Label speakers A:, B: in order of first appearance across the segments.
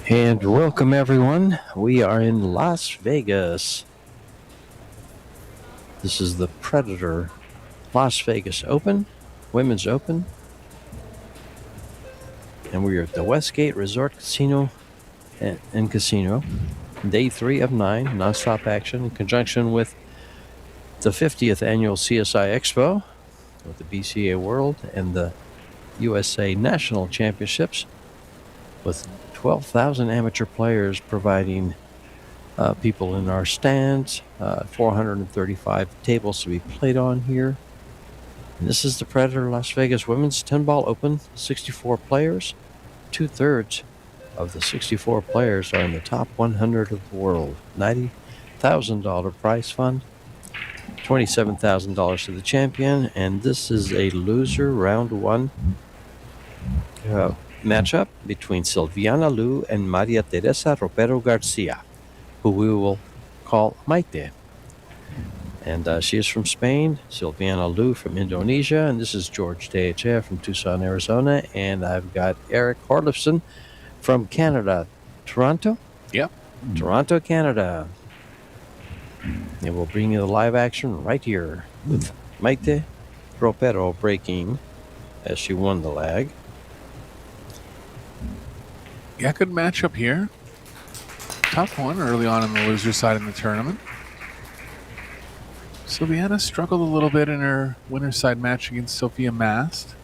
A: And welcome everyone. We are in Las Vegas. This is the Predator Las Vegas Open, Women's Open. And we are at the Westgate Resort Casino and Casino. Day 3 of 9, nonstop action in conjunction with the 50th annual CSI Expo with the BCA World and the USA National Championships with 12,000 amateur players providing people in our stands, 435 tables to be played on here. And this is the Predator Las Vegas Women's 10-Ball Open, 64 players. 2/3 of the 64 players are in the top 100 of the world. $90,000 prize fund, $27,000 to the champion, and this is a loser round 1 matchup between Silviana Lu and Maria Teresa Ropero Garcia, who we will call Maite. And she is from Spain, Silviana Lu from Indonesia, and this is George Tejea from Tucson, Arizona, and I've got Eric Horlifson from Canada. Toronto?
B: Yep.
A: Toronto, Canada. And we'll bring you the live action right here with Maite Ropero breaking as she won the leg.
B: Yeah, good matchup here. Tough one early on in the loser side in the tournament. Silviana struggled a little bit in her winner's side match against Sophia Mast.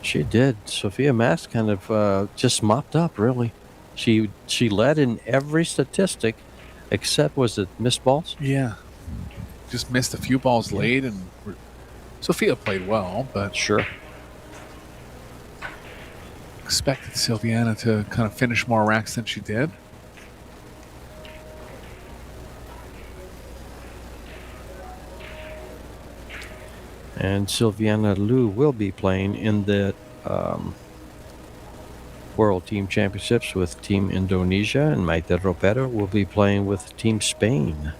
A: She did. Sophia Mast kind of just mopped up, really. She led in every statistic except, was it missed balls?
B: Yeah. Just missed a few balls late, and Sophia played well, but
A: sure.
B: Expected Silviana to kind of finish more racks than she did.
A: And Silviana Lu will be playing in the World Team Championships with Team Indonesia, and Maite Ropero will be playing with Team Spain.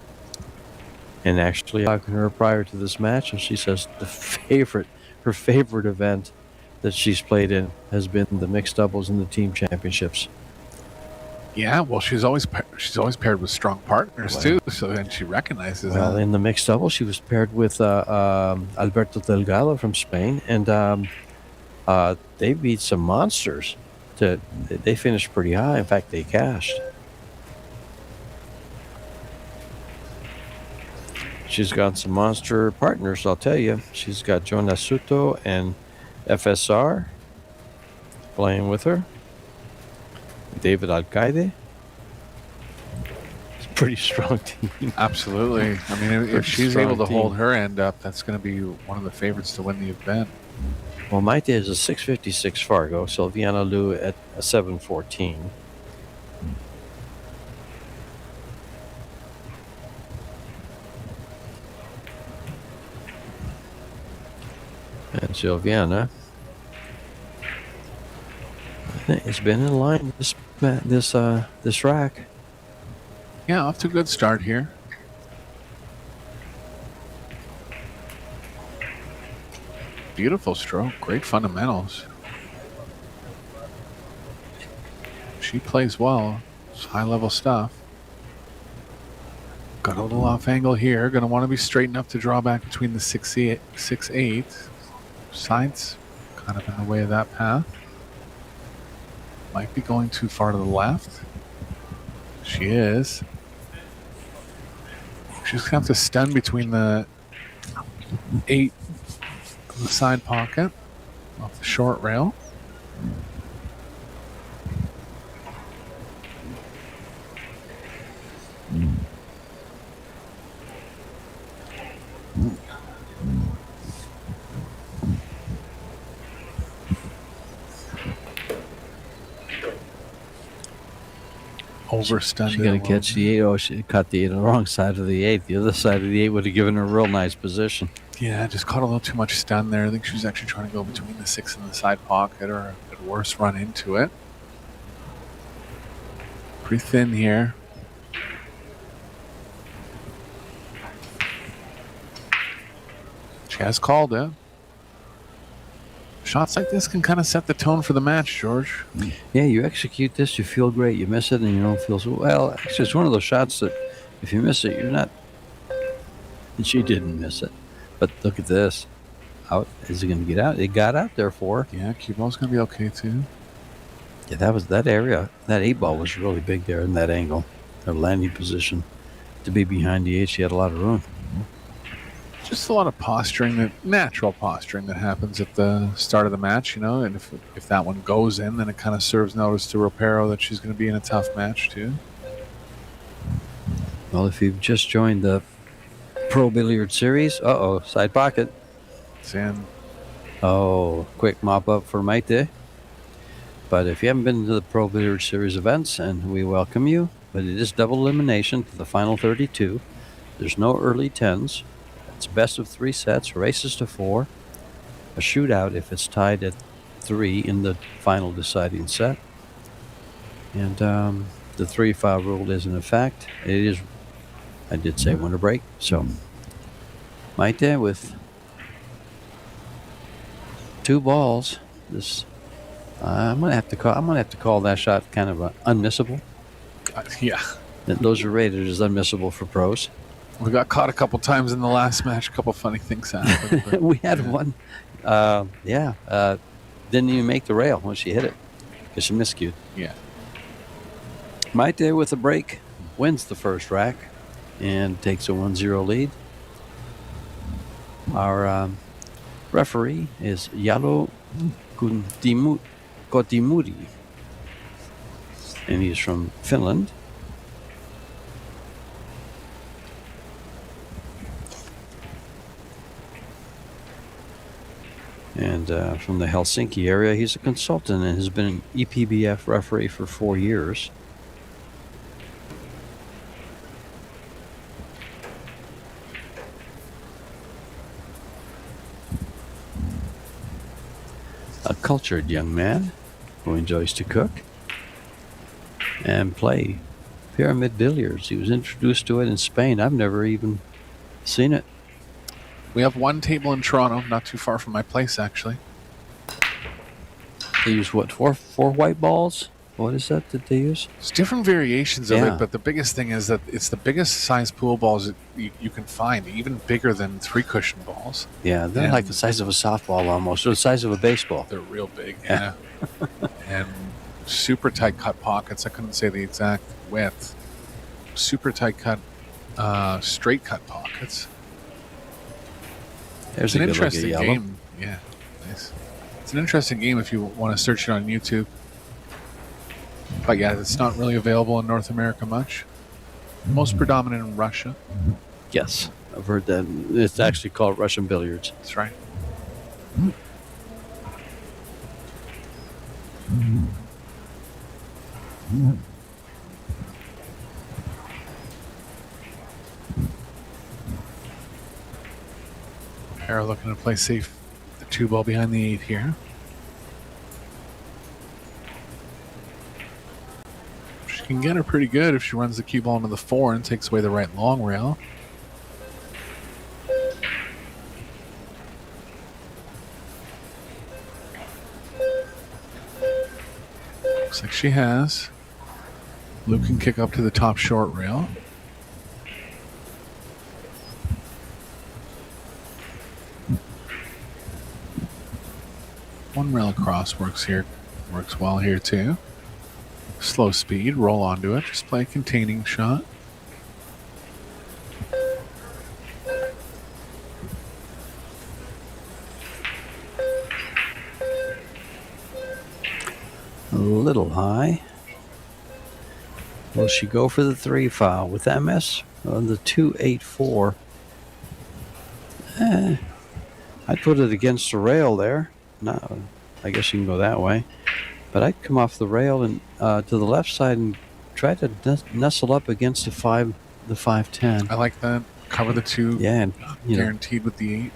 A: And actually, talking to her prior to this match, and she says her favorite event that she's played in has been the mixed doubles in the team championships.
B: Yeah, well, she's always paired with strong partners too, so then she recognizes that.
A: Well, in the mixed doubles, she was paired with Alberto Delgado from Spain, and they beat some monsters. They finished pretty high. In fact, they cashed. She's got some monster partners, I'll tell you. She's got Jonas Suto and FSR playing with her. David Alcaide. It's a pretty strong team.
B: Absolutely. I mean, if she's able to hold her end up, that's going to be one of the favorites to win the event.
A: Well, Maite is a 656 Fargo, Silviana Lu at a 714. And Silviana has been in line this rack.
B: Yeah, off to a good start here. Beautiful stroke, great fundamentals. She plays well. It's high-level stuff. Got a little off angle here. Going to want to be straight enough to draw back between the 6-8. Sides kind of in the way of that path. Might be going too far to the left. She is. She's going to have to stun between the 8 in the side pocket off the short rail. Overstunned.
A: She's going to catch the 8. Oh, she caught the 8 on the wrong side of the 8. The other side of the 8 would have given her a real nice position.
B: Yeah, just caught a little too much stun there. I think she was actually trying to go between the 6 and the side pocket, or at worst run into it. Pretty thin here. She has called it. Shots like this can kind of set the tone for the match, George.
A: Yeah, you execute this, you feel great. You miss it, and you don't feel so well. Actually, it's one of those shots that if you miss it, you're not. And she didn't miss it, but look at this. Out is it going to get out? It got out there for her.
B: Yeah, cue ball's going to be okay too.
A: Yeah, that area. That 8-ball was really big there in that angle. Her landing position to be behind the 8, she had a lot of room.
B: Just a lot of posturing, natural posturing that happens at the start of the match, you know. And if that one goes in, then it kind of serves notice to ROPERO that she's going to be in a tough match too.
A: Well, if you've just joined the Pro Billiard Series, side pocket.
B: It's in.
A: Oh, quick mop up for Maite. But if you haven't been to the Pro Billiard Series events, and we welcome you, but it is double elimination to the final 32. There's no early 10s. It's best of 3 sets, races to 4, a shootout if it's tied at 3 in the final deciding set. And the 3-foul rule is in effect. It is, I did say winner break. So, Maite with 2 balls. This I'm gonna have to call that shot kind of unmissable.
B: Yeah.
A: Those are rated as unmissable for pros.
B: We got caught a couple times in the last match. A couple funny things happened. But,
A: We had one. Didn't even make the rail when she hit it because she miscued.
B: Yeah.
A: Maite with a break wins the first rack and takes a 1-0 lead. Our referee is Yalo Kotimuri, and he's from Finland. And from the Helsinki area, he's a consultant and has been an EPBF referee for 4 years. A cultured young man who enjoys to cook and play pyramid billiards. He was introduced to it in Spain. I've never even seen it.
B: we have one table in Toronto, not too far from my place, actually.
A: They use what, four white balls? What is that they use?
B: There's different variations of
A: Yeah.
B: it, but the biggest thing is that it's the biggest size pool balls that you can find, even bigger than 3-cushion balls.
A: Yeah, they're
B: And-
A: like the size of a softball almost, or the size of a baseball.
B: They're real big, yeah. And super tight cut pockets. I couldn't say the exact width. Super tight cut, straight cut pockets.
A: There's
B: It's an
A: a good look at
B: interesting
A: yellow.
B: game. Yeah, nice. It's an interesting game if you want to search it on YouTube. But yeah, it's not really available in North America much. Most predominant in Russia.
A: Yes, I've heard that. It's actually called Russian billiards.
B: That's right. Arrow looking to play safe. The 2-ball behind the 8 here. She can get her pretty good if she runs the cue ball into the 4 and takes away the right long rail. Looks like she has. Luke can kick up to the top short rail. One rail across works well here too. Slow speed, roll onto it, just play a containing shot.
A: A little high. Will she go for the 3-foul with MS on the 2-8-4? I'd put it against the rail there. No, I guess you can go that way. But I'd come off the rail and to the left side and try to nestle up against the 5-10.
B: I like that. Cover the 2,
A: Yeah, and you know,
B: guaranteed with the 8.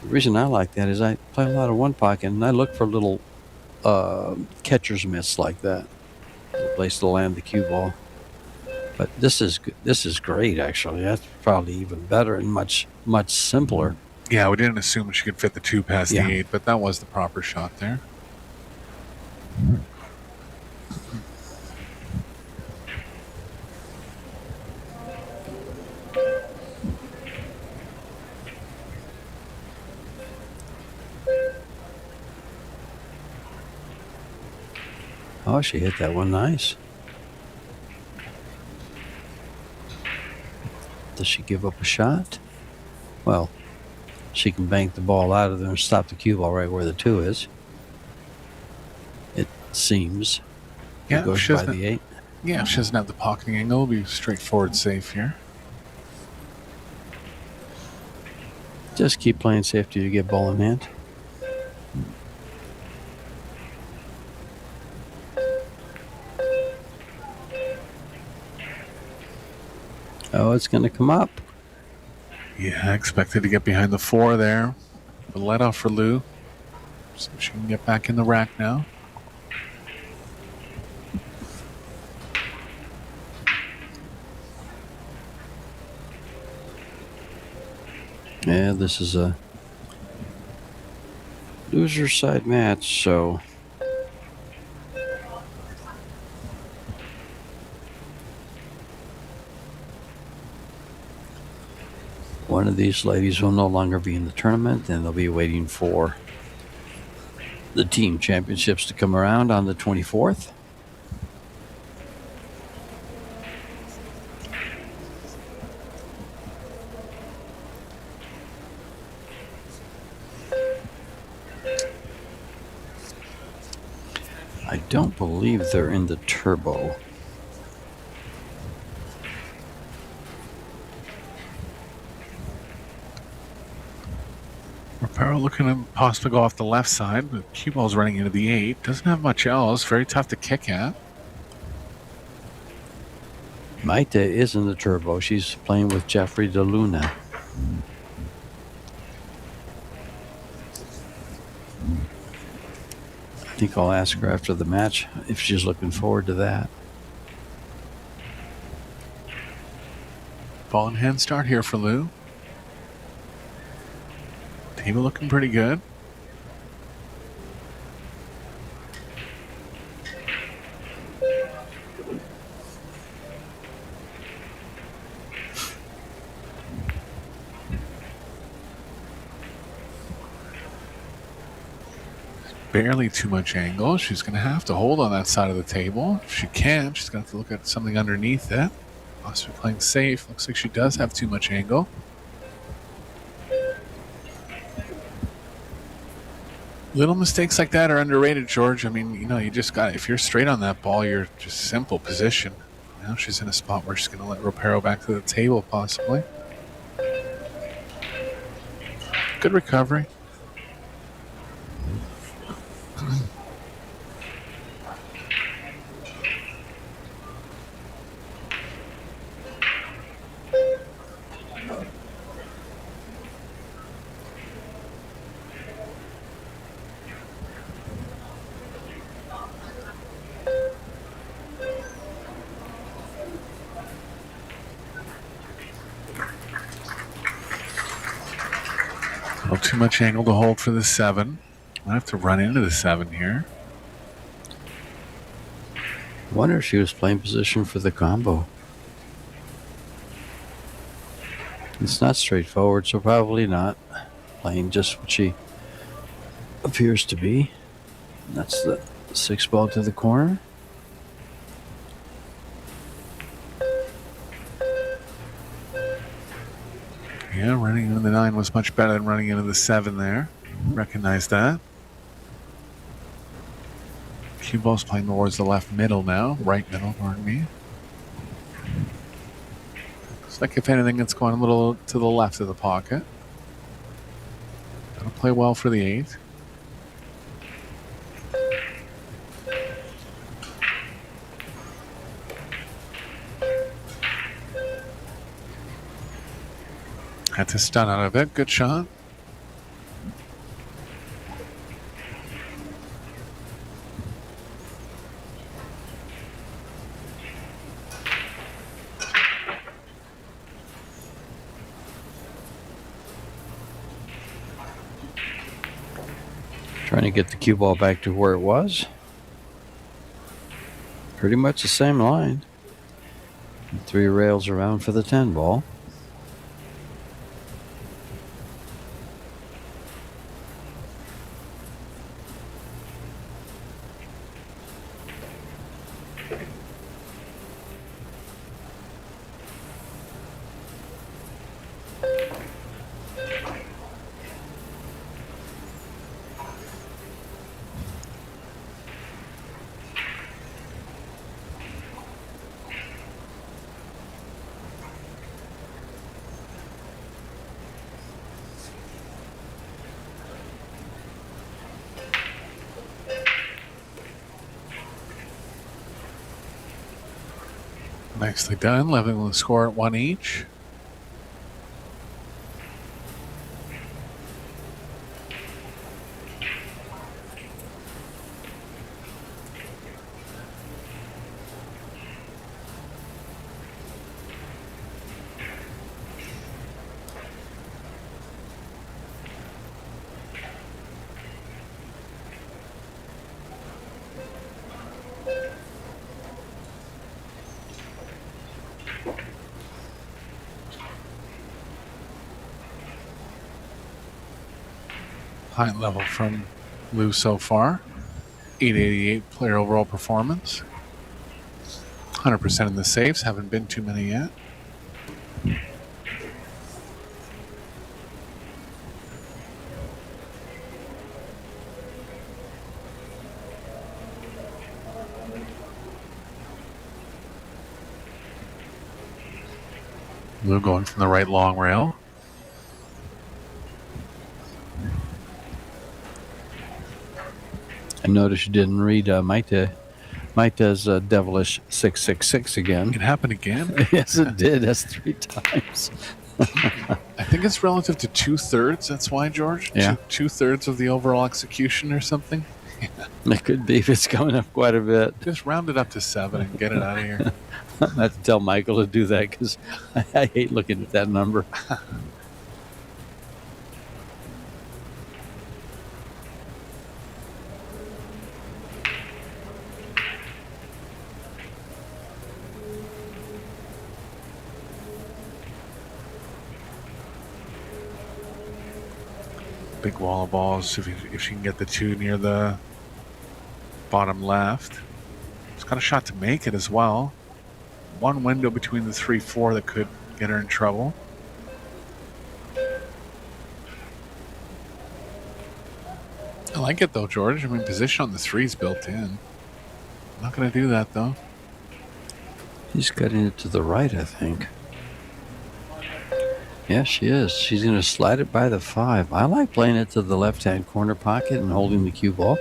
A: the reason I like that is I play a lot of one pocket and I look for little catcher's mitts like that, a place to land the cue ball. But this is great actually. That's probably even better and much simpler.
B: Yeah, we didn't assume she could fit the 2 past
A: Yeah.
B: the 8, but that was the proper shot there.
A: Oh, she hit that one nice. Does she give up a shot? Well, she can bank the ball out of there and stop the cue ball right where the 2 is. It seems.
B: Yeah,
A: it goes
B: she
A: by
B: doesn't,
A: the 8.
B: yeah, if she doesn't have the pocketing angle, it'll be straightforward safe here.
A: Just keep playing safety to get ball in hand. Oh, it's going to come up.
B: Yeah, I expected to get behind the 4 there. The let off for Lou. So she can get back in the rack now.
A: Yeah, this is a loser side match, so one of these ladies will no longer be in the tournament, and they'll be waiting for the team championships to come around on the 24th. I don't believe they're in the turbo.
B: ROPERO looking to possibly go off the left side. The cue ball's running into the 8. Doesn't have much else. Very tough to kick at.
A: Maite is in the turbo. She's playing with Jeffrey DeLuna. I think I'll ask her after the match if she's looking forward to that.
B: Ball in hand start here for Lou. Table looking pretty good. Barely too much angle. She's going to have to hold on that side of the table. If she can, she's going to have to look at something underneath it. Possibly playing safe. Looks like she does have too much angle. Little mistakes like that are underrated, George. I mean, you just got, if you're straight on that ball, you're just simple position. Now she's in a spot where she's going to let ROPERO back to the table, possibly. Good recovery. Too much angle to hold for the 7. I have to run into the 7 here.
A: Wonder if she was playing position for the combo. It's not straightforward, so probably not. Playing just what she appears to be. And that's the 6 ball to the corner.
B: Yeah, running into the 9 was much better than running into the 7 there. Recognize that. Cue ball's playing towards the left middle now. Right middle, pardon me. Looks like if anything, it's going a little to the left of the pocket. That'll play well for the 8. Had to stun out of it. Good shot.
A: Trying to get the cue ball back to where it was. Pretty much the same line. 3 rails around for the 10 ball.
B: Nicely done, leveling the score at 1 each. High level from Lou so far. 888 player overall performance. 100% in the saves. Haven't been too many yet. Lou going from the right long rail.
A: I noticed you didn't read Maita's devilish 666 again.
B: It happened again?
A: Yes, it did. That's 3 times.
B: I think it's relative to 2/3. That's why, George?
A: Yeah.
B: 2/3 of the overall execution or something?
A: It could be if it's coming up quite a bit.
B: Just round it up to 7 and get it out of here.
A: I have to tell Michael to do that because I hate looking at that number.
B: Big wall of balls if she can get the 2 near the bottom left. She's got a shot to make it as well. One window between the 3-4 that could get her in trouble. I like it though, George. I mean, position on the 3 is built in. Not going to do that though.
A: He's cutting it to the right, I think. Yeah, she is. She's going to slide it by the 5. I like playing it to the left-hand corner pocket and holding the cue ball.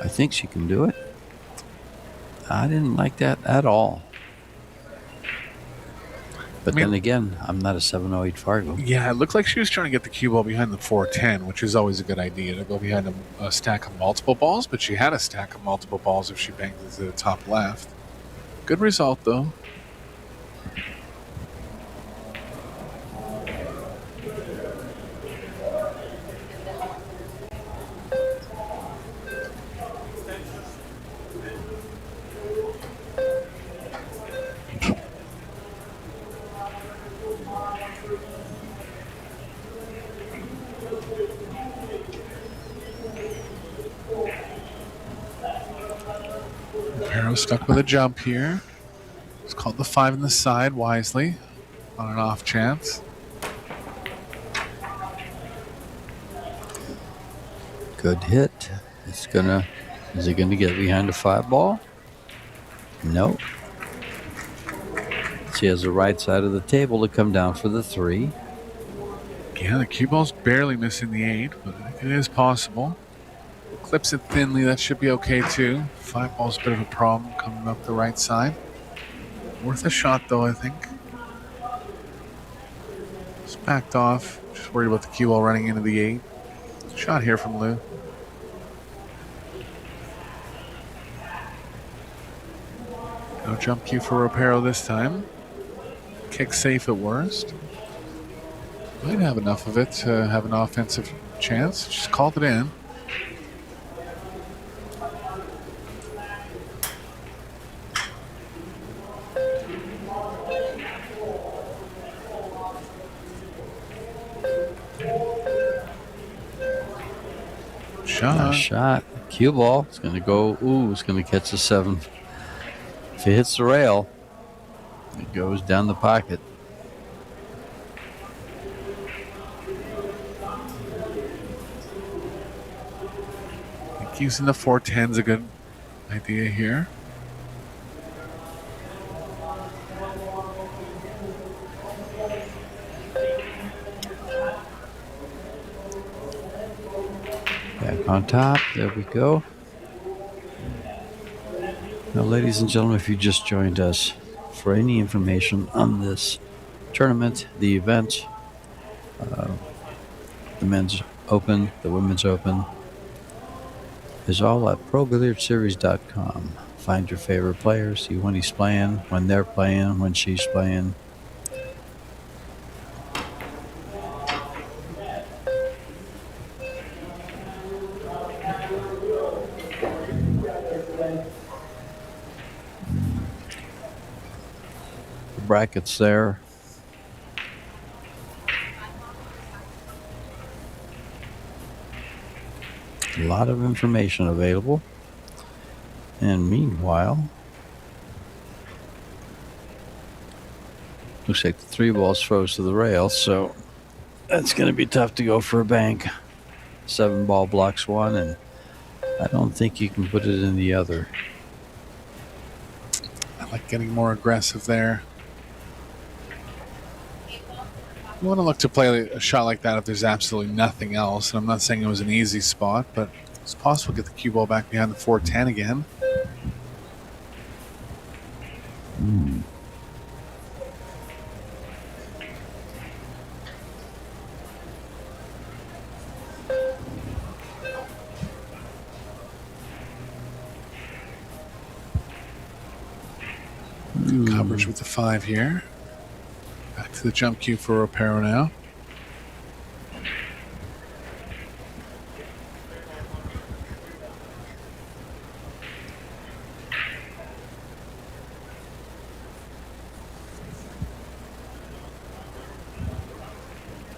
A: I think she can do it. I didn't like that at all. But then again, I'm not a 708 Fargo.
B: Yeah, it looked like she was trying to get the cue ball behind the 410, which is always a good idea to go behind a stack of multiple balls, but she had a stack of multiple balls if she banged it to the top left. Good result, though. ROPERO stuck with a jump here. It's called the 5 in the side wisely on an off chance.
A: Good hit. Is it gonna get behind the 5 ball? Nope. She has the right side of the table to come down for the 3.
B: Yeah, the cue ball's barely missing the 8, but it is possible. Clips it thinly, that should be okay too. 5 ball's a bit of a problem coming up the right side. Worth a shot though, I think. Just backed off. Just worried about the cue ball running into the 8. Shot here from Lou. No jump cue for ROPERO this time. Kick safe at worst. Might have enough of it to have an offensive chance. Just called it in. shot.
A: shot. Cue ball. It's going to go. Ooh, it's going to catch the 7. If it hits the rail, it goes down the pocket.
B: I think using the 410 is a good idea here.
A: Back on top. There we go. Now, ladies and gentlemen, if you just joined us, for any information on this tournament, the event, the men's open, the women's open, is all at ProBilliardSeries.com. Find your favorite players, see when he's playing, when they're playing, when she's playing. The brackets there. A lot of information available. And meanwhile, looks like the 3 balls froze to the rail, so that's going to be tough to go for a bank. 7 ball blocks one, and I don't think you can put it in the other.
B: I like getting more aggressive there. You want to look to play a shot like that if there's absolutely nothing else. And I'm not saying it was an easy spot, but it's possible to get the cue ball back behind the 410 again. Good coverage with the 5 here. Back to the jump cue for ROPERO now.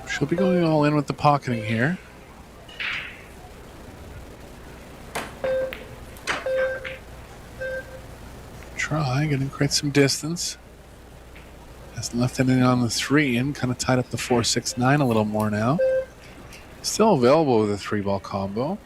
B: She'll be going all in with the pocketing here. Try, going to create some distance. Has left it in on the 3 and kind of tied up the 4-6-9 a little more now. Still available with a 3-ball combo.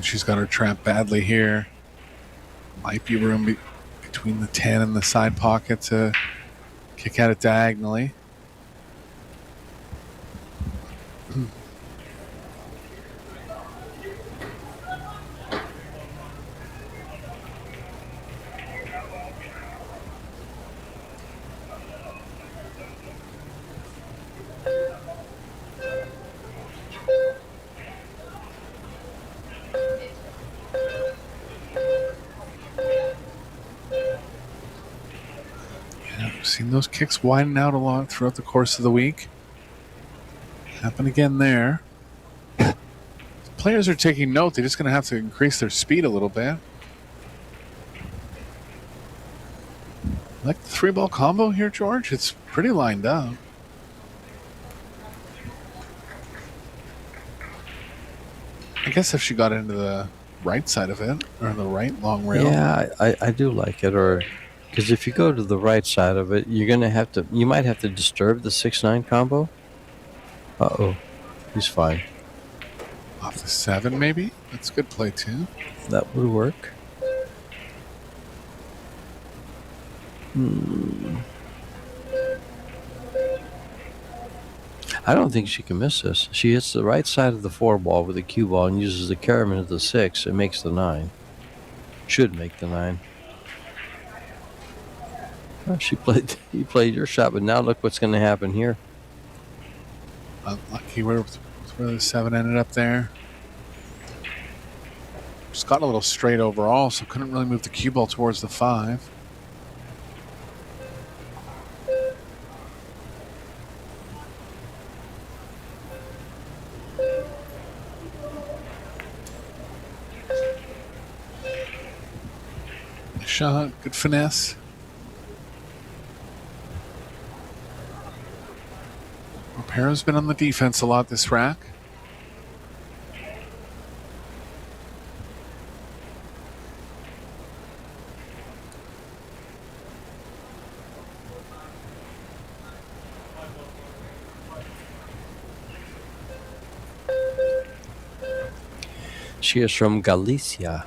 B: She's got her trap badly here. Might be room between the 10 and the side pocket to kick at it diagonally. Seen those kicks widen out a lot throughout the course of the week. Happen again there. Players are taking note. They're just going to have to increase their speed a little bit. Like the 3-ball combo here, George? It's pretty lined up. I guess if she got into the right side of it, or the right long rail.
A: Yeah, I do like it, or because if you go to the right side of it, you're gonna have to. You might have to disturb the 6-9 combo. Uh-oh, he's fine.
B: Off the 7, maybe? That's a good play, too.
A: That would work. I don't think she can miss this. She hits the right side of the 4 ball with the cue ball and uses the caraman of the 6. It makes the 9. Should make the 9. Oh, you played your shot, but now look what's going to happen here.
B: Unlucky where the 7 ended up there. Just got a little straight overall, so couldn't really move the cue ball towards the 5. shot, good finesse. ROPERO's been on the defense a lot this rack.
A: She is from Galicia,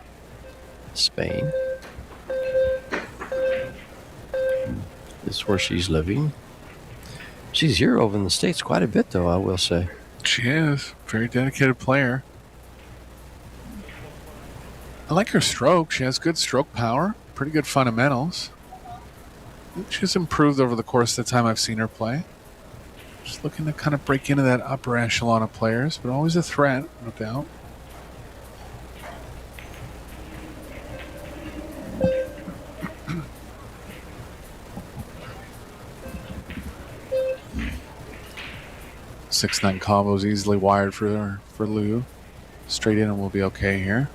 A: Spain. This is where she's living. She's here over in the States quite a bit, though, I will say.
B: She is. Very dedicated player. I like her stroke. She has good stroke power. Pretty good fundamentals. She's improved over the course of the time I've seen her play. Just looking to kind of break into that upper echelon of players, but always a threat, no doubt. Six-9 combos easily wired for Lou. Straight in and we'll be okay here.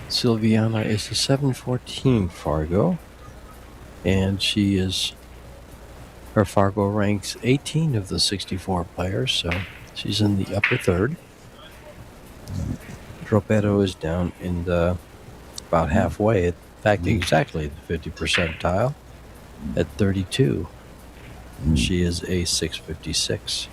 A: Silviana is a 714 Fargo, and she is, her Fargo ranks 18 of the 64 players, so she's in the upper third. ROPERO is down in the about halfway, in fact, exactly the 50 percentile at 32. She is a 656.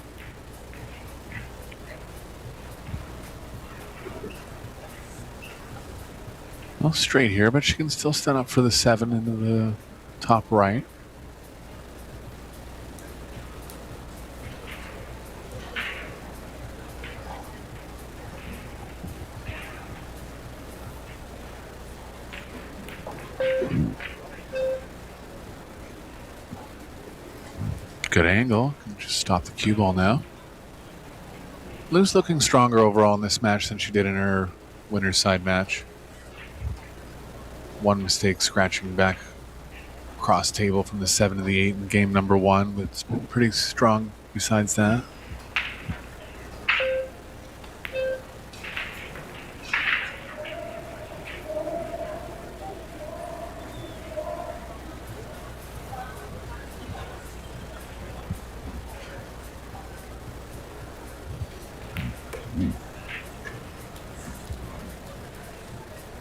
B: Well, straight here, but she can still stand up for the 7 into the top right. Good angle. Can just stop the cue ball now. Lou's looking stronger overall in this match than she did in her winner's side match. One mistake scratching back across table from the 7 to the 8 in game number 1, but it's been pretty strong besides that.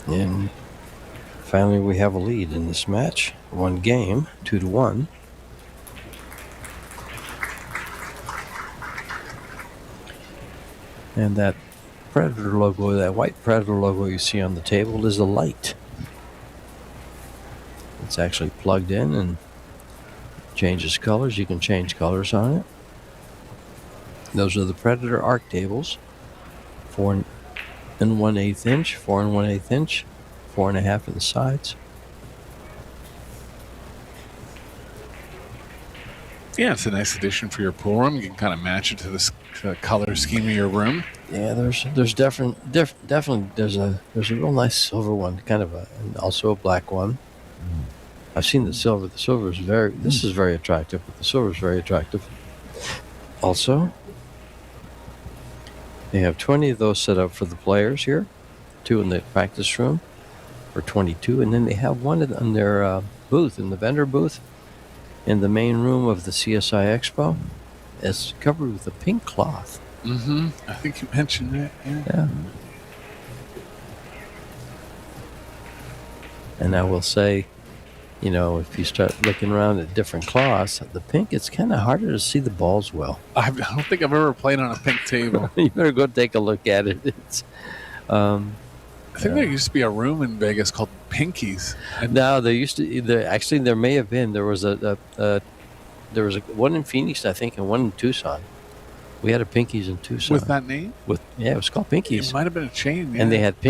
A: And finally, we have a lead in this match. One game, 2-1. And that Predator logo, that white Predator logo you see on the table is a light. It's actually plugged in and changes colors. You can change colors on it. Those are the Predator arc tables. 4 1/8 inch, 4 1/8 inch, 4.5 in the sides.
B: Yeah, it's a nice addition for your pool room. You can kind of match it to the color scheme of your room.
A: Yeah, there's definitely there's a real nice silver one, kind of and also a black one. I've seen the silver. The silver is this is very attractive, but the silver is very attractive. Also, they have 20 of those set up for the players here, 2 in the practice room, or 22, and then they have one in their booth, in the vendor booth, in the main room of the CSI Expo. It's covered with a pink cloth.
B: Mm-hmm. I think you mentioned that.
A: Yeah. And I will say, you know, if you start looking around at different cloths, the pink, it's kind of harder to see the balls well.
B: I don't think I've ever played on a pink table.
A: You better go take a look at it. It's,
B: I think there used to be a room in Vegas called Pinkies.
A: No, there may have been. There was one in Phoenix, I think, and one in Tucson. We had a Pinkies in Tucson.
B: With that name?
A: It was called Pinkies.
B: It might have been a chain. Yeah.
A: And they had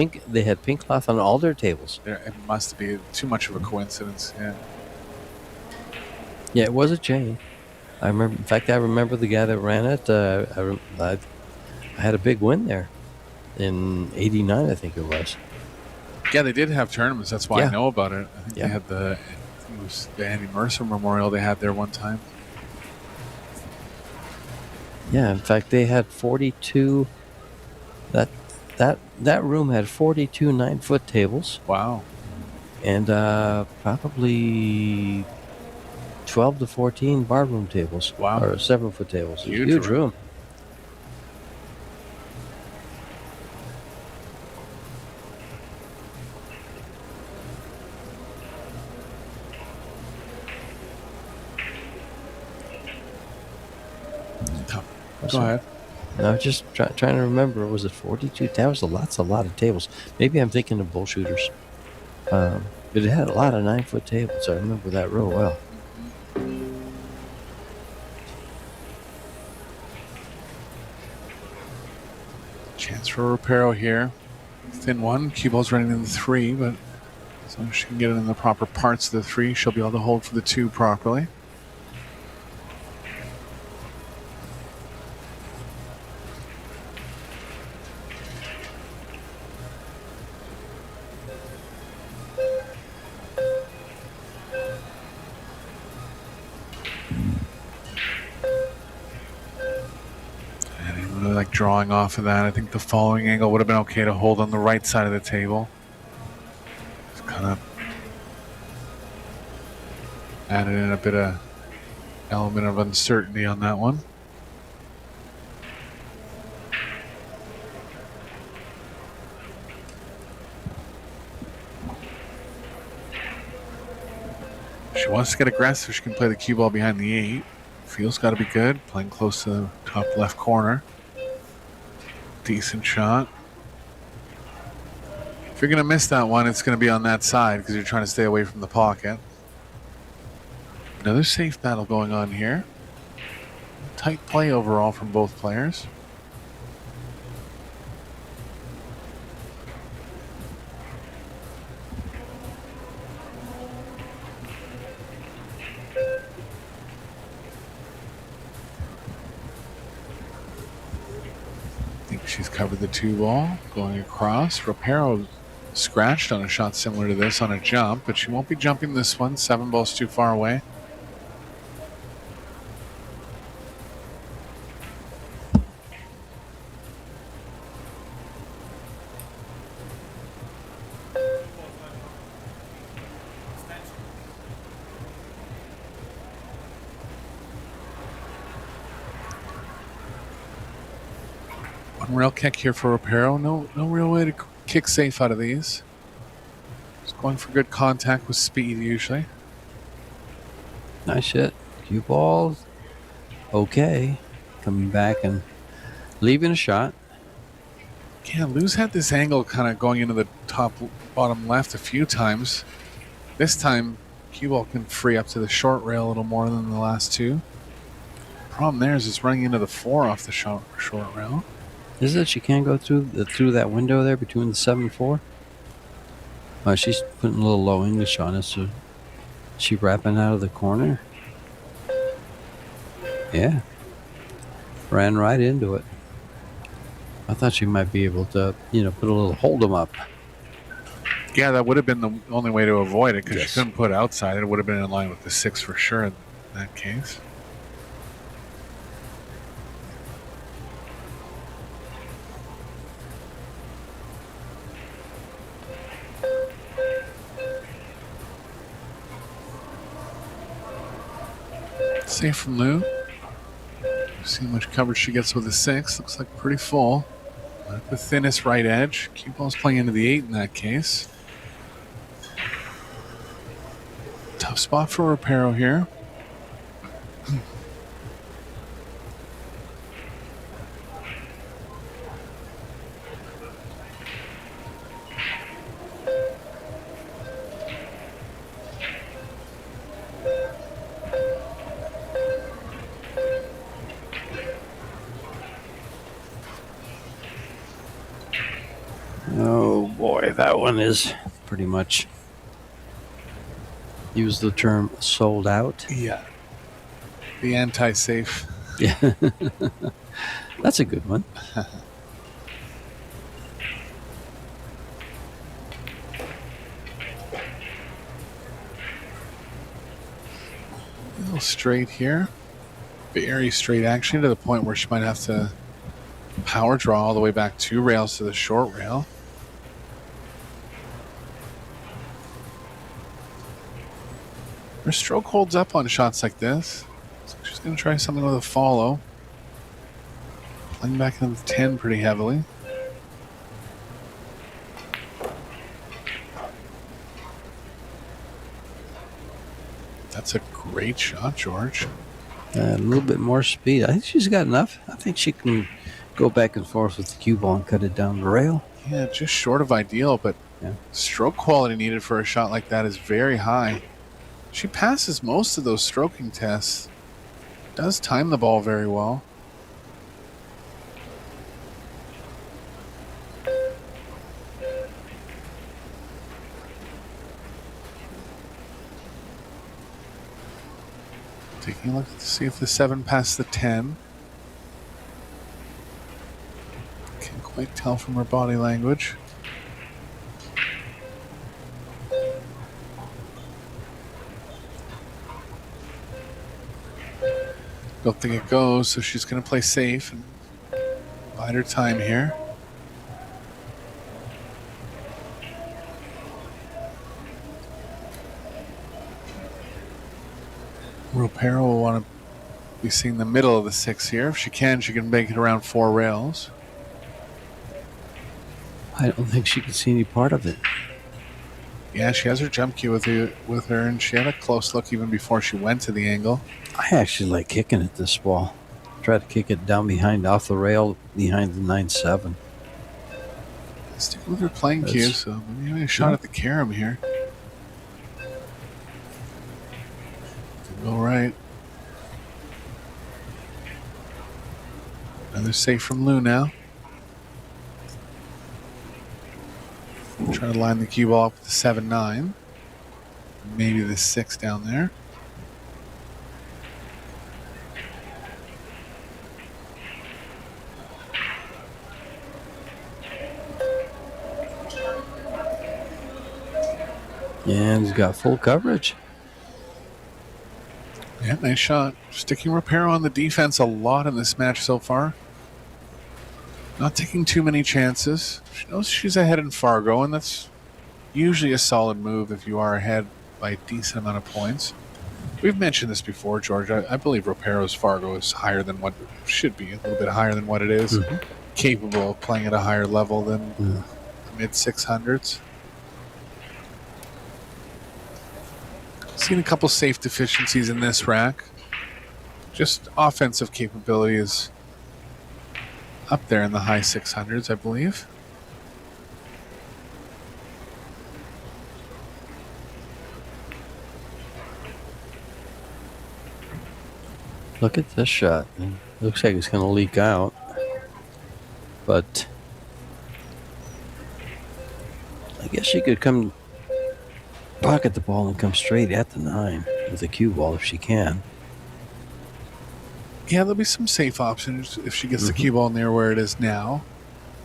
A: pink cloth on all their tables.
B: It must be too much of a coincidence. Yeah.
A: Yeah, it was a chain. I remember. In fact, I remember the guy that ran it. I had a big win there in '89, I think it was.
B: Yeah, they did have tournaments. That's why I know about it. I think they had it was the Andy Mercer Memorial they had there one time.
A: Yeah, in fact, they had 42. That room had 42 9-foot tables
B: Wow.
A: and probably 12 to 14 barroom tables.
B: Wow.
A: Or 7-foot tables. It was a
B: Huge
A: huge
B: room.
A: room.
B: Go ahead.
A: I was just trying to remember. Was it 42? That was a lot of tables. Maybe I'm thinking of bullshooters. But it had a lot of 9-foot tables. I remember that real well.
B: Chance for ROPERO here. Thin one. Cue ball's running in the 3, but as long as she can get it in the proper parts of the 3, she'll be able to hold for the 2 properly. I didn't really like drawing off of that. I think the following angle would have been okay to hold on the right side of the table. Just kind of added in a bit of element of uncertainty on that one. She wants to get aggressive. She can play the cue ball behind the 8. Feel's got to be good. Playing close to the top left corner. Decent shot. If you're going to miss that one, it's going to be on that side because you're trying to stay away from the pocket. Another safe battle going on here. Tight play overall from both players. I think she's covered the 2 ball going across. ROPERO scratched on a shot similar to this on a jump, but she won't be jumping this one. 7 balls too far away. One rail kick here for ROPERO. No real way to kick safe out of these. Just going for good contact with speed usually.
A: Nice hit. Cue balls. Okay. Coming back and leaving a shot.
B: Yeah, Lou's had this angle kind of going into the top bottom left a few times. This time, cue ball can free up to the short rail a little more than the last 2. Problem there is it's running into the 4 off the short rail.
A: Is it she can't go through that window there between the 7 and 4? She's putting a little low English on it, so she wrapping out of the corner. Yeah. Ran right into it. I thought she might be able to, put a little hold 'em up.
B: Yeah, that would have been the only way to avoid it because
A: Yes.
B: she couldn't put it outside. It would have been in line with the 6 for sure in that case. Safe from Lou. See how much coverage she gets with a 6. Looks like pretty full. Not the thinnest right edge. Cue ball's playing into the 8 in that case. Tough spot for ROPERO here.
A: Oh boy, that one is pretty much, use the term, sold out.
B: Yeah. The anti-safe.
A: Yeah. That's a good one.
B: A little straight here. very straight action to the point where she might have to power draw all the way back 2 rails to the short rail. Her stroke holds up on shots like this. So she's going to try something with a follow. Playing back into the 10 pretty heavily. That's a great shot, George.
A: A little bit more speed. I think she's got enough. I think she can go back and forth with the cue ball and cut it down the rail.
B: Yeah, just short of ideal, but stroke quality needed for a shot like that is very high. She passes most of those stroking tests. Does time the ball very well. Taking a look to see if the 7 passed the 10. Can't quite tell from her body language. Don't think it goes, so she's going to play safe and bide her time here. ROPERO will want to be seeing the middle of the 6 here. If she can make it around 4 rails.
A: I don't think she can see any part of it.
B: Yeah, she has her jump cue with her, and she had a close look even before she went to the angle.
A: I actually like kicking at this ball. Try to kick it down behind, off the rail, behind the 9-7.
B: Sticking with her playing cue, so maybe a shot at the carom here. All right. Another save from Lou now. Trying to line the cue ball up with the 7-9. Maybe the 6 down there.
A: And he's got full coverage.
B: Yeah, nice shot. Sticking ROPERO on the defense a lot in this match so far. Not taking too many chances. She knows she's ahead in Fargo, and that's usually a solid move if you are ahead by a decent amount of points. We've mentioned this before, George. I believe ROPERO's Fargo is higher than what it should be, a little bit higher than what it is. Mm-hmm. Capable of playing at a higher level than the mid-600s. Seen a couple safe deficiencies in this rack. Just offensive capability is up there in the high 600s, I believe.
A: Look at this shot. It looks like it's going to leak out. But I guess she could come pocket the ball and come straight at the 9 with the cue ball if she can.
B: Yeah, there'll be some safe options if she gets the cue ball near where it is now.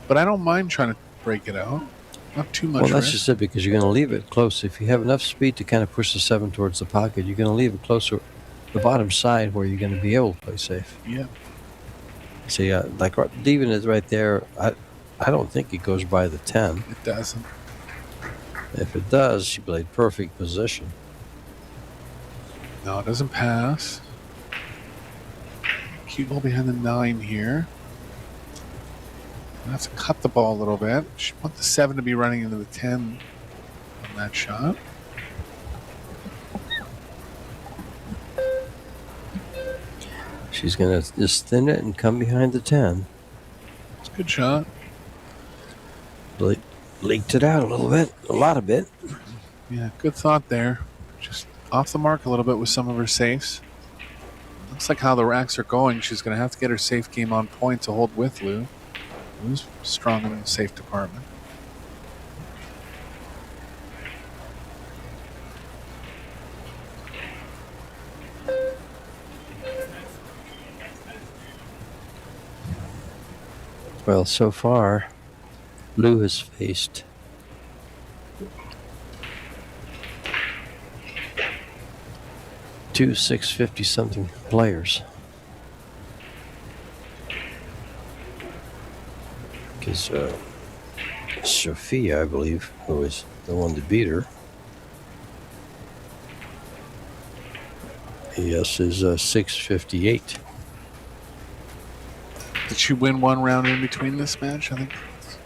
B: But I don't mind trying to break it out. Not too much.
A: Well, that's just it, because you're going to leave it close. If you have enough speed to kind of push the 7 towards the pocket, you're going to leave it closer the bottom side where you're going to be able to play safe.
B: Yeah.
A: See, like leaving it right there, I don't think it goes by the 10.
B: It doesn't.
A: If it does, she played perfect position.
B: No, it doesn't pass. Cue ball behind the 9 here. I have to cut the ball a little bit. She wants the 7 to be running into the 10 on that shot.
A: She's going to just thin it and come behind the 10.
B: It's a good shot.
A: Leaked it out a little bit, a lot of it.
B: Yeah, good thought there. Just off the mark a little bit with some of her safes. Looks like how the racks are going. She's going to have to get her safe game on point to hold with Lou. Lou's strong in the safe department.
A: Well, so far, Lou has faced two 650-something players. is Sophia, I believe, who is the one to beat her. Yes, is 658.
B: Did she win one round in between this match? I think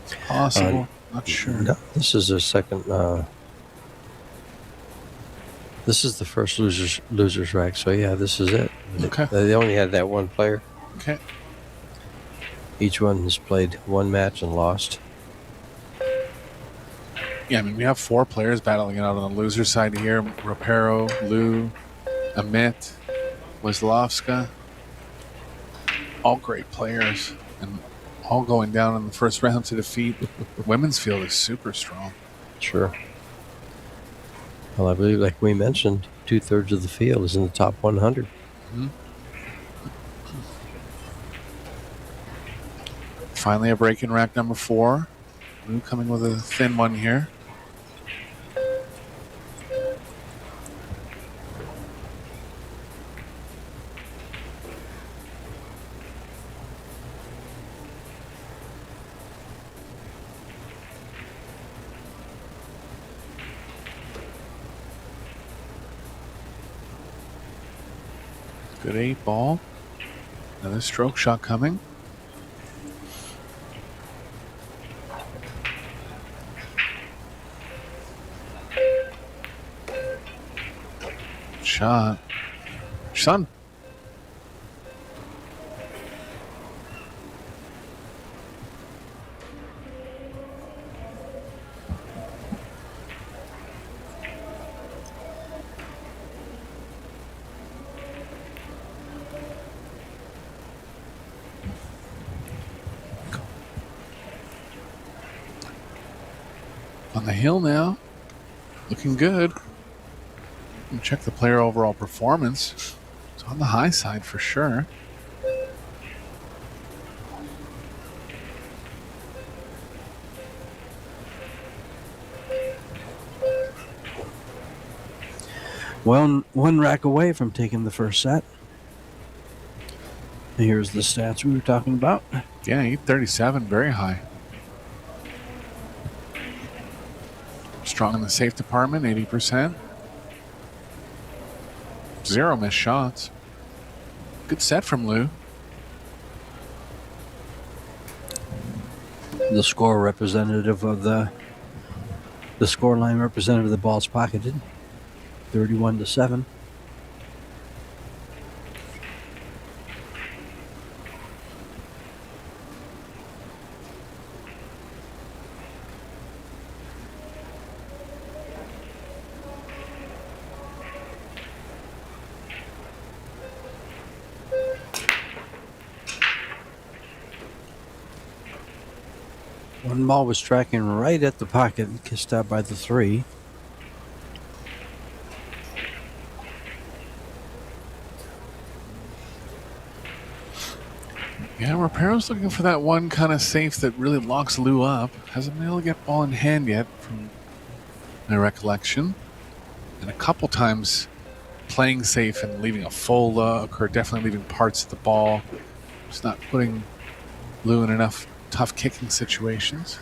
B: it's possible. Not sure.
A: No, this is the second. This is the first losers rack. So yeah, this is it.
B: Okay.
A: They only had that one player.
B: Okay.
A: Each one has played one match and lost.
B: Yeah, I mean, we have 4 players battling it out on the loser side here. ROPERO, Lou, Amit, Weslovska. All great players. And all going down in the first round to defeat. Women's field is super strong.
A: Sure. Well, I believe, like we mentioned, 2/3 of the field is in the top 100.
B: Mm-hmm. Finally, a break in rack number 4. Lou coming with a thin one here. Good 8 ball. Another stroke shot coming. Shot. Son. On the hill now. Looking good. And check the player overall performance. It's on the high side for sure.
A: Well, one rack away from taking the first set. Here's the stats we were talking about.
B: Yeah, 837, very high. Strong in the safe department, 80%. 0 missed shots. Good set from Lou.
A: The score representative of the score line representative of the balls pocketed. 31-7. One ball was tracking right at the pocket and kissed out by the 3.
B: Yeah, ROPERO's looking for that one kind of safe that really locks Lou up. Hasn't been able to get ball in hand yet, from my recollection. And a couple times playing safe and leaving a full look, or definitely leaving parts of the ball. Just not putting Lou in enough tough kicking situations.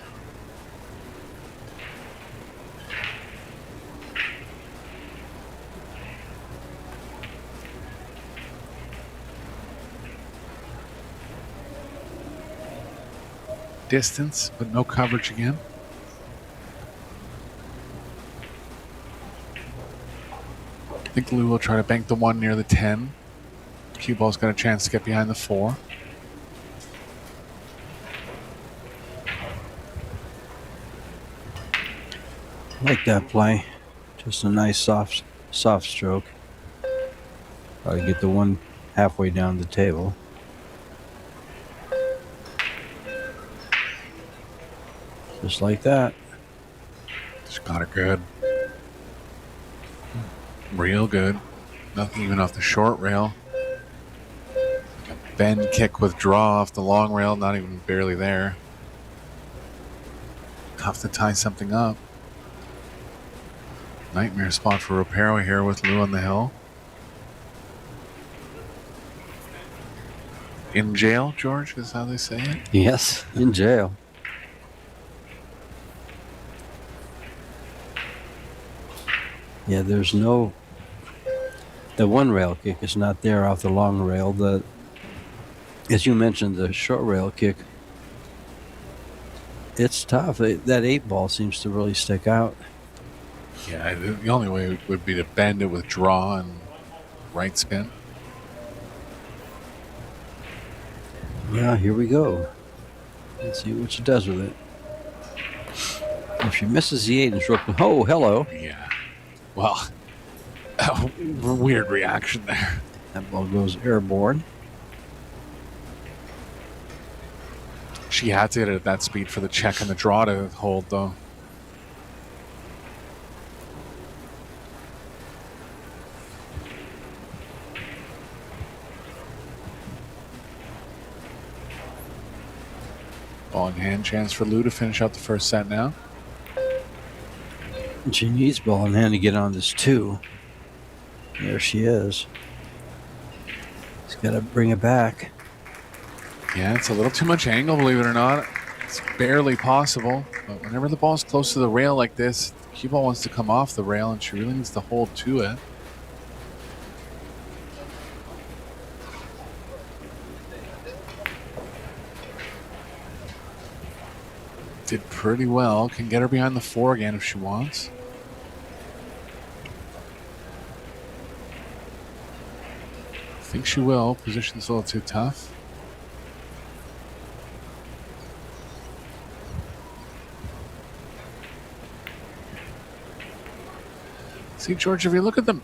B: Distance, but no coverage again. I think Lou will try to bank the 1 near the 10. Cue ball's got a chance to get behind the 4.
A: I like that play. Just a nice soft stroke. Probably get the 1 halfway down the table. Just like that.
B: Just got it good. Real good. Nothing even off the short rail. Like a bend kick with draw off the long rail, not even barely there. Tough to tie something up. Nightmare spot for ROPERO here with Lou on the hill. In jail, George, is how they say it?
A: Yes, in jail. Yeah, there's no. The one rail kick is not there off the long rail. As you mentioned, the short rail kick. It's tough. That 8-ball seems to really stick out.
B: Yeah, the only way would be to bend it with draw and right spin.
A: Yeah, here we go. Let's see what she does with it. If she misses the 8 and short, oh, hello.
B: Yeah. Well, weird reaction there.
A: That ball goes airborne.
B: She had to hit it at that speed for the check and the draw to hold, though. Ball in hand, chance for Lou to finish out the first set now.
A: And she needs ball in hand to get on this 2. There she is. She's got to bring it back.
B: Yeah, it's a little too much angle, believe it or not. It's barely possible. But whenever the ball's close to the rail like this, the cue ball wants to come off the rail, and she really needs to hold to it. Did pretty well. Can get her behind the 4 again if she wants. I think she will. Position's a little too tough. See, George, if you look at them,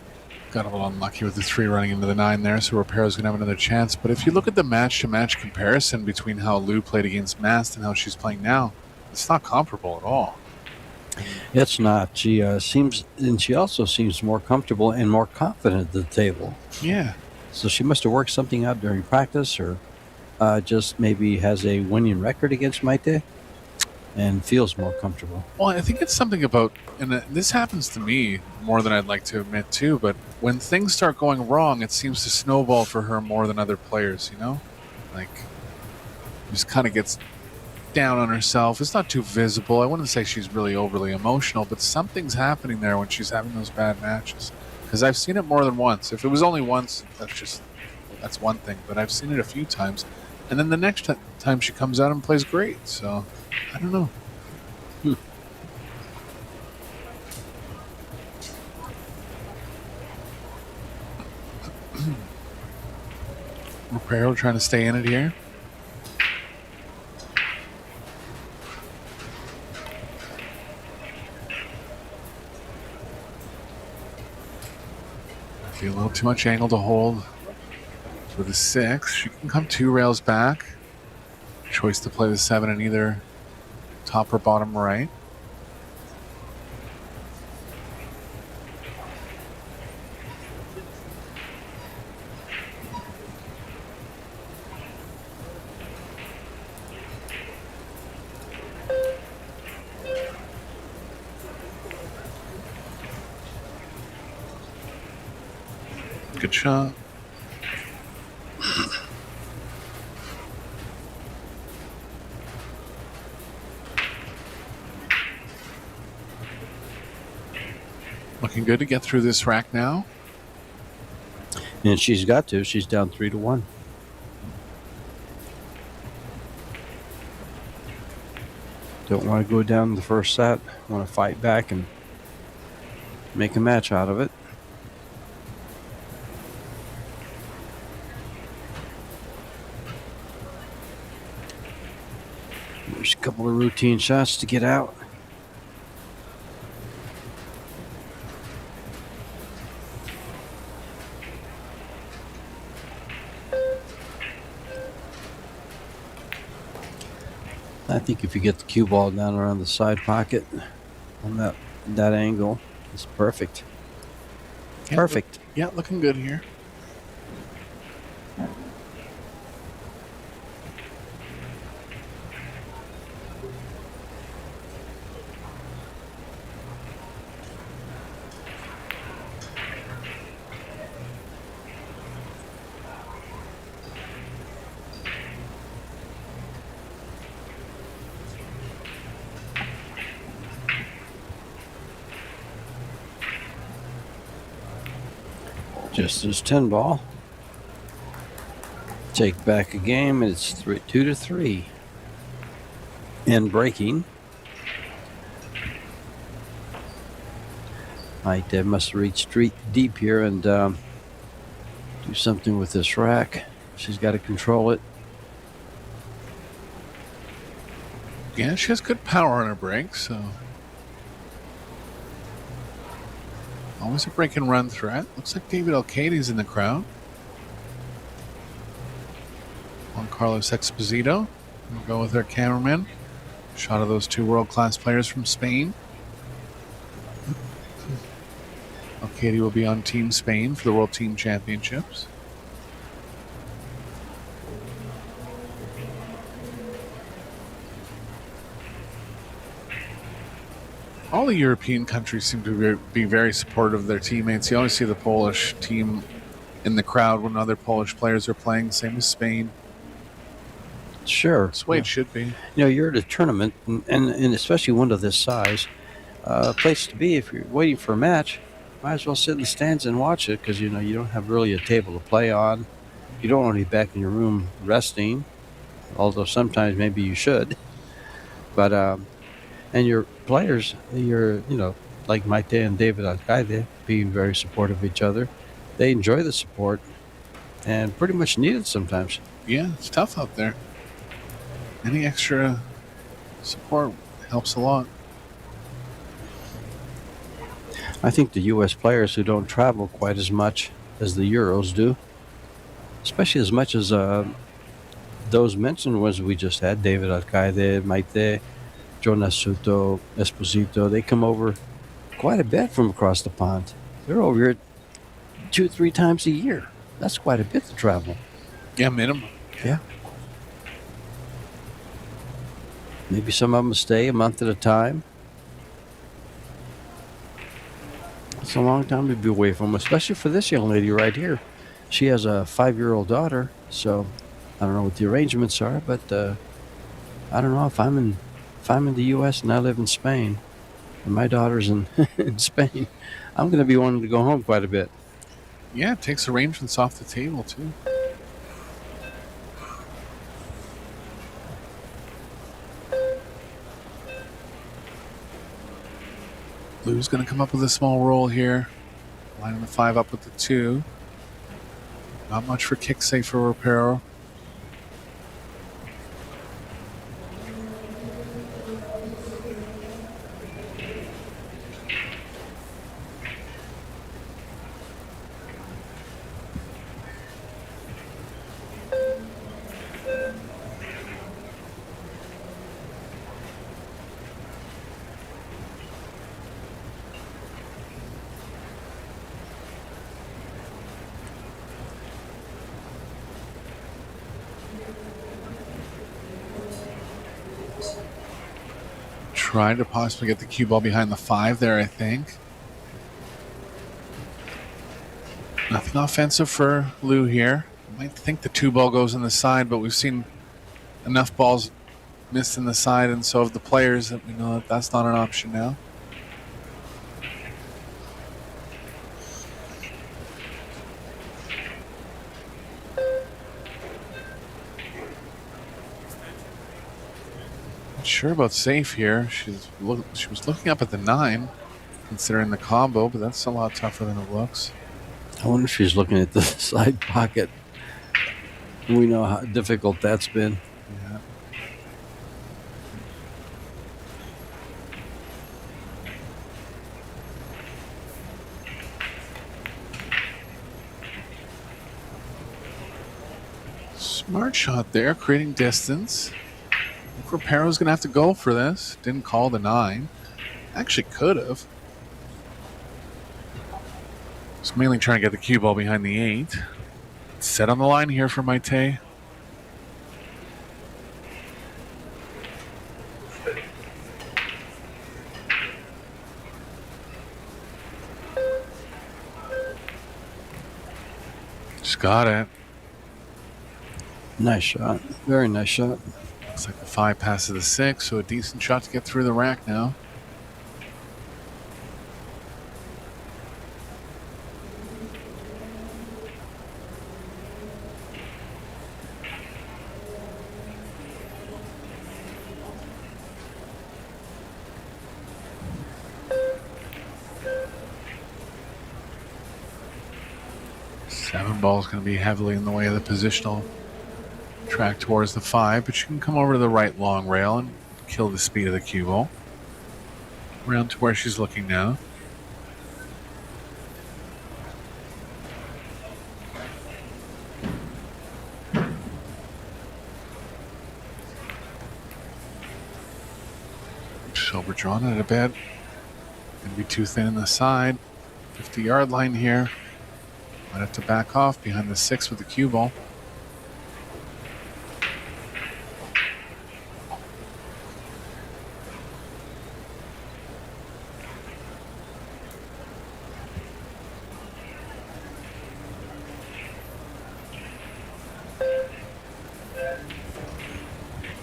B: got a little unlucky with the 3 running into the 9 there, so ROPERO's going to have another chance. But if you look at the match-to-match comparison between how Lou played against Mast and how she's playing now, it's not comparable at all.
A: It's not. She seems, and she also seems more comfortable and more confident at the table.
B: Yeah.
A: So she must have worked something out during practice, or just maybe has a winning record against Maite and feels more comfortable.
B: Well, I think it's something about, and this happens to me more than I'd like to admit too, but when things start going wrong, it seems to snowball for her more than other players, you know? Like, just kind of gets down on herself. It's not too visible. I wouldn't say she's really overly emotional, but something's happening there when she's having those bad matches. Because I've seen it more than once. If it was only once, that's one thing. But I've seen it a few times. And then the next time she comes out and plays great. So, I don't know. ROPERO trying to stay in it here. A little too much angle to hold for the 6. She can come 2 rails back. Choice to play the 7 in either top or bottom right. Good shot. Looking good to get through this rack now.
A: And she's got to. She's down 3-1. Don't want to go down the first set. Want to fight back and make a match out of it. There's a couple of routine shots to get out. I think if you get the cue ball down around the side pocket on that angle, it's perfect.
B: Yeah,
A: Perfect.
B: Yeah, looking good here.
A: Just as 10 ball. Take back a game, and it's 2-3. And breaking. Might must reach deep here and do something with this rack. She's got to control it.
B: Yeah, she has good power on her break, so always a break and run threat. Looks like David Alcaide's in the crowd. Juan Carlos Exposito. We'll go with our cameraman. Shot of those two world-class players from Spain. Alcaide will be on Team Spain for the World Team Championships. All the European countries seem to be very supportive of their teammates. You always see the Polish team in the crowd when other Polish players are playing. Same as Spain.
A: Sure.
B: That's the way it should be.
A: You know, you're at a tournament, and especially one of this size, a place to be if you're waiting for a match. Might as well sit in the stands and watch it because, you know, you don't have really a table to play on. You don't want to be back in your room resting, although sometimes maybe you should. But, and your players, you know, like Maite and David Alcaide, being very supportive of each other. They enjoy the support and pretty much need it sometimes.
B: Yeah, it's tough out there. Any extra support helps a lot.
A: I think the U.S. players who don't travel quite as much as the Euros do, especially as much as those mentioned ones we just had, David Alcaide, Maite, Jonas Suto, Esposito, they come over quite a bit from across the pond. They're over here 2-3 times a year. That's quite a bit to travel.
B: Yeah, minimum.
A: Yeah. Maybe some of them stay a month at a time. It's a long time to be away from them, especially for this young lady right here. She has a 5-year-old daughter, so I don't know what the arrangements are, but I don't know if I'm in the U.S. and I live in Spain, and my daughter's in, in Spain, I'm going to be wanting to go home quite a bit.
B: Yeah, it takes arrangements off the table, too. Blue's going to come up with a small roll here. Lining the 5 up with the 2. Not much for kick save for ROPERO. Trying to possibly get the cue ball behind the 5 there, I think. Nothing offensive for Lou here. I might think the 2 ball goes in the side, but we've seen enough balls missed in the side, and so have the players, that we know that that's not an option now. Sure about safe here. She was looking up at the 9, considering the combo, but that's a lot tougher than it looks.
A: I wonder if she's looking at the side pocket. We know how difficult that's been.
B: Yeah. Smart shot there, creating distance. ROPERO's going to have to go for this. Didn't call the 9. Actually could have. Just mainly trying to get the cue ball behind the 8. Set on the line here for Maite. Just got it.
A: Nice shot. Very nice shot.
B: Looks like the 5 passes the 6, so a decent shot to get through the rack now. Seven ball's going to be heavily in the way of the positional track towards the 5, but you can come over to the right long rail and kill the speed of the cue ball. Around to where she's looking now. Overdrawn it a bit. Gonna be too thin in the side. 50-yard line here. Might have to back off behind the 6 with the cue ball.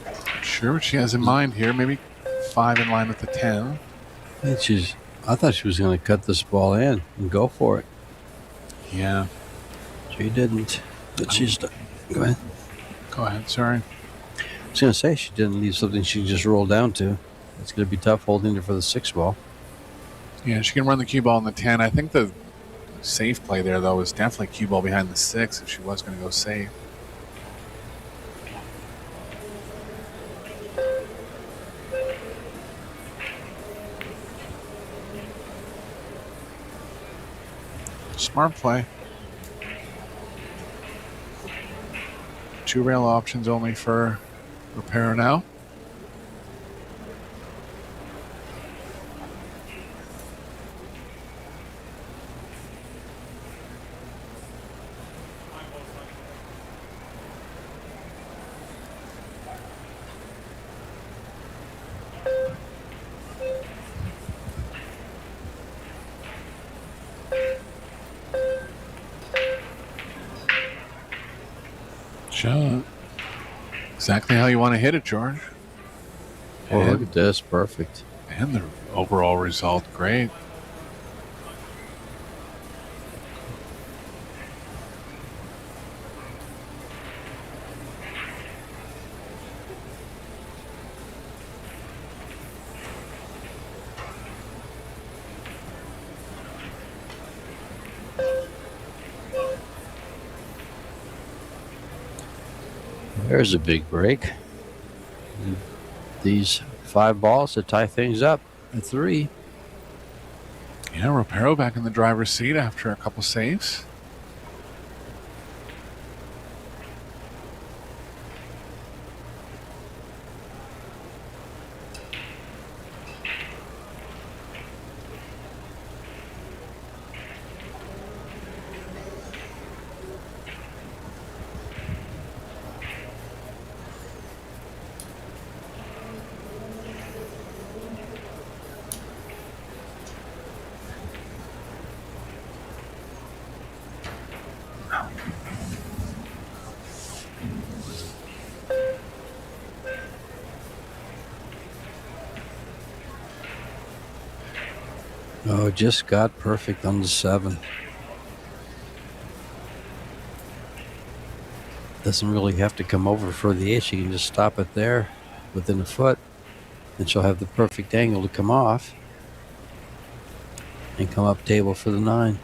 B: Not sure what she has in mind here. Maybe 5 in line with the 10.
A: I thought she was going to cut this ball in and go for it.
B: Yeah.
A: She didn't. But she's done. Go ahead.
B: Go ahead, sorry.
A: I was going to say she didn't leave something she can just roll down to. It's going to be tough holding her for the 6 ball.
B: Yeah, she can run the cue ball in the 10. I think the safe play there, though, is definitely cue ball behind the 6 if she was going to go safe. Smart play. 2 rail options only for ROPERO now. Shot. Exactly how you want to hit it, George.
A: Oh, look at this. Perfect.
B: And the overall result, great.
A: There's a big break. These 5 balls to tie things up at 3.
B: Yeah, ROPERO back in the driver's seat after a couple saves.
A: Oh, just got perfect on the 7. Doesn't really have to come over for the 8. She can just stop it there within a foot. And she'll have the perfect angle to come off and come up table for the 9.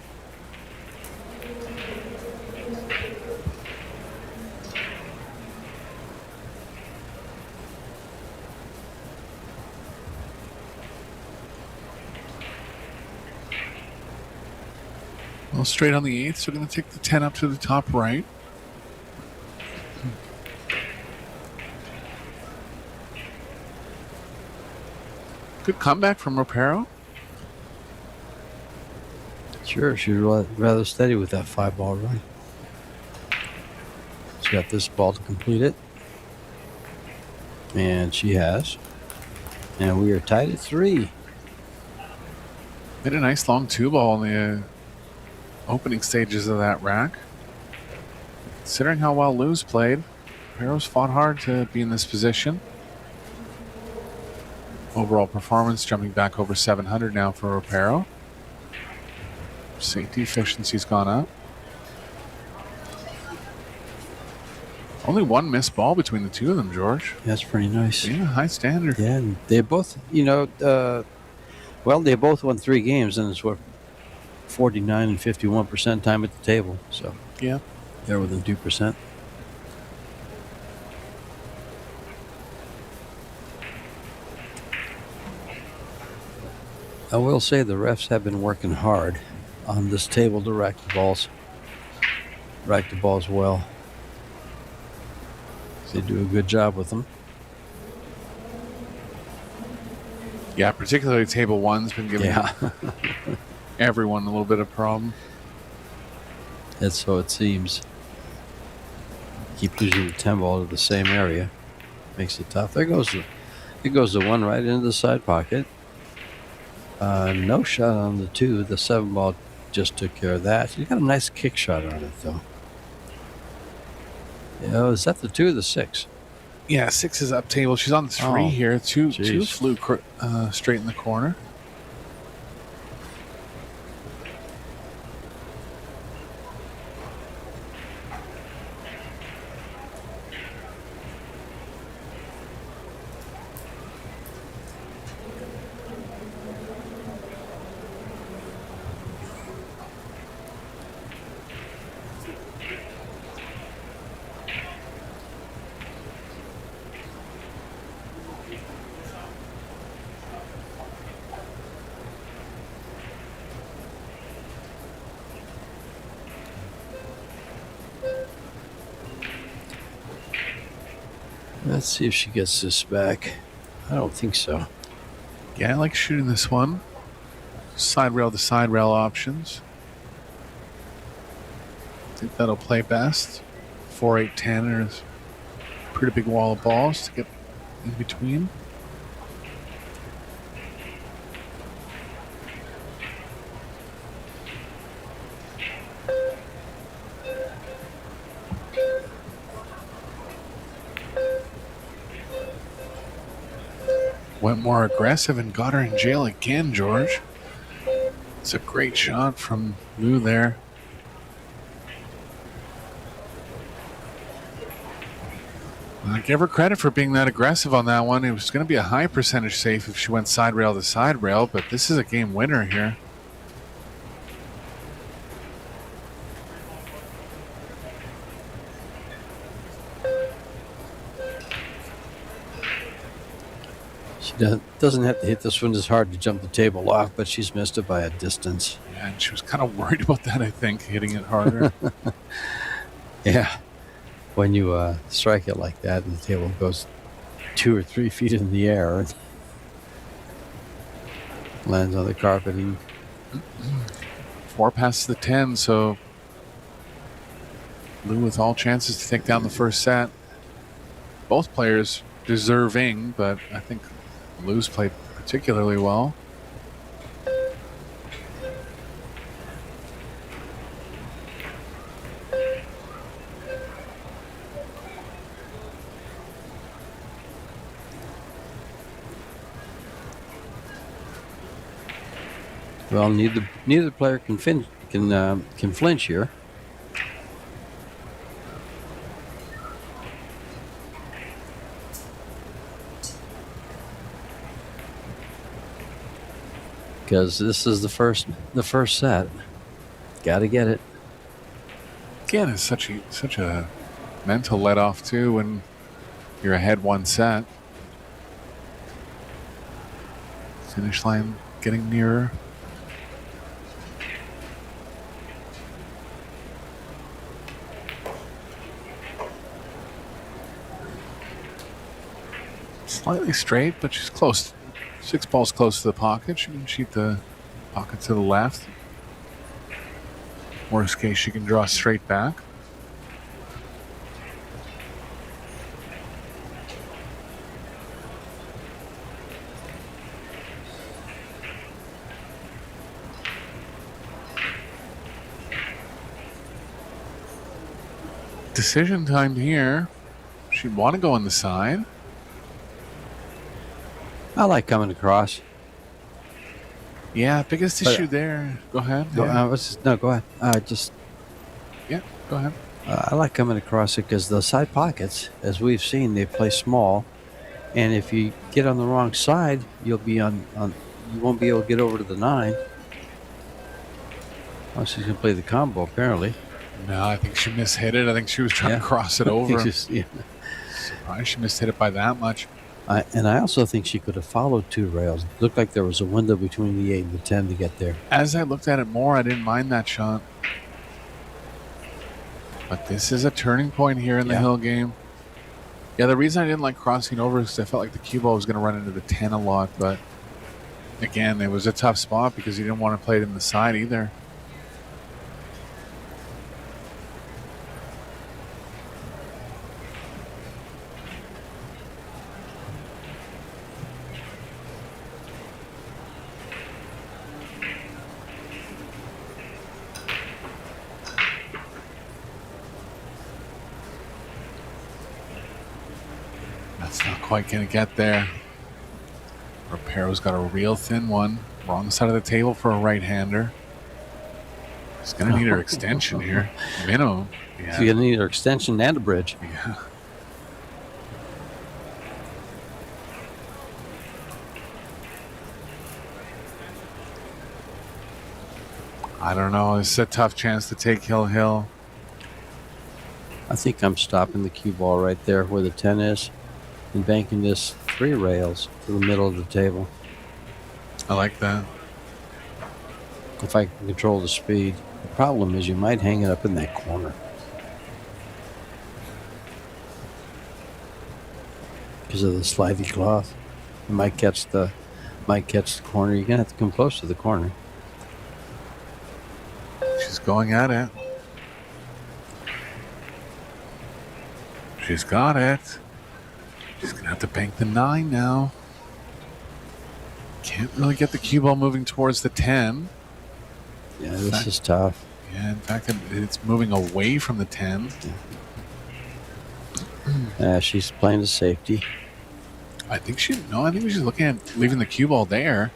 B: Well, straight on the 8th, so we're going to take the 10 up to the top right. Good comeback from ROPERO.
A: Sure, she was rather steady with that 5 ball run. She's got this ball to complete it. And she has. And we are tied at 3.
B: Made a nice long 2 ball in the opening stages of that rack. Considering how well Lou's played, ROPERO's fought hard to be in this position. Overall performance jumping back over 700 now for ROPERO. Safety efficiency's gone up. Only 1 missed ball between the 2 of them, George.
A: That's pretty nice.
B: Yeah, high standard.
A: Yeah, and they both, they both won 3 games, and it's what, 49 and 51% time at the table. So
B: Yeah.
A: They're within 2%. I will say the refs have been working hard on this table to rack the balls well. They do a good job with them.
B: Yeah, particularly table one's been giving everyone a little bit of problem.
A: And so it seems. Keep using the 10 ball to the same area. Makes it tough. It goes the one right into the side pocket. No shot on the 2. The 7 ball just took care of that. You got a nice kick shot on it, though. Is that the 2 or the 6?
B: Yeah, 6 is up table. She's on the 3 here. Two flew straight in the corner.
A: Let's see if she gets this back. I don't think so.
B: Yeah, I like shooting this one. Side rail to side rail options. I think that'll play best. 4, 8, 10. There's a pretty big wall of balls to get in between. Went more aggressive and got her in jail again, George. It's a great shot from Lou there. I give her credit for being that aggressive on that one. It was going to be a high percentage safe if she went side rail to side rail, but this is a game winner here.
A: She doesn't have to hit this one as hard to jump the table off, but she's missed it by a distance.
B: Yeah, and she was kind of worried about that, I think, hitting it harder.
A: Yeah. When you strike it like that, and the table goes 2 or 3 feet in the air and lands on the carpeting.
B: 4 past the 10, so Lou with all chances to take down the first set. Both players deserving, but I think Lou's played particularly well.
A: Well, neither player can flinch here. Because this is the first set. Got to get it.
B: Again, it's such a mental let off too when you're ahead 1 set. Finish line getting nearer. Slightly straight, but she's close. 6 balls close to the pocket. She can shoot the pocket to the left. Worst case, she can draw straight back. Decision time here. She'd want to go on the side.
A: I like coming across.
B: Yeah, biggest issue there. Go ahead.
A: Go ahead.
B: Yeah, go ahead.
A: I like coming across it because the side pockets, as we've seen, they play small, and if you get on the wrong side, you'll be on. You won't be able to get over to the 9. Oh, she's gonna play the combo apparently.
B: No, I think she mishit it. I think she was trying
A: Yeah.
B: to cross it over.
A: Yeah.
B: Surprised she mishit it by that much.
A: I also think she could have followed 2 rails. It looked like there was a window between the 8 and the 10 to get there.
B: As I looked at it more, I didn't mind that shot. But this is a turning point here in the hill game. Yeah, the reason I didn't like crossing over is I felt like the cue ball was going to run into the 10 a lot. But again, it was a tough spot because you didn't want to play it in the side either. That's not quite going to get there. ROPERO's got a real thin one. Wrong side of the table for a right-hander. She's going to need her extension here. Minimum. Yeah.
A: She's going to need her extension and a bridge.
B: Yeah. I don't know. It's a tough chance to take hill.
A: I think I'm stopping the cue ball right there where the 10 is and banking this 3 rails to the middle of the table.
B: I like that.
A: If I can control the speed. The problem is you might hang it up in that corner. Because of the slidey cloth. You might catch the corner. You're going to have to come close to the corner.
B: She's going at it. She's got it. She's going to have to bank the 9 now. Can't really get the cue ball moving towards the 10.
A: Yeah, this is tough.
B: Yeah, in fact, it's moving away from the 10.
A: She's playing the safety.
B: I think she's looking at leaving the cue ball there.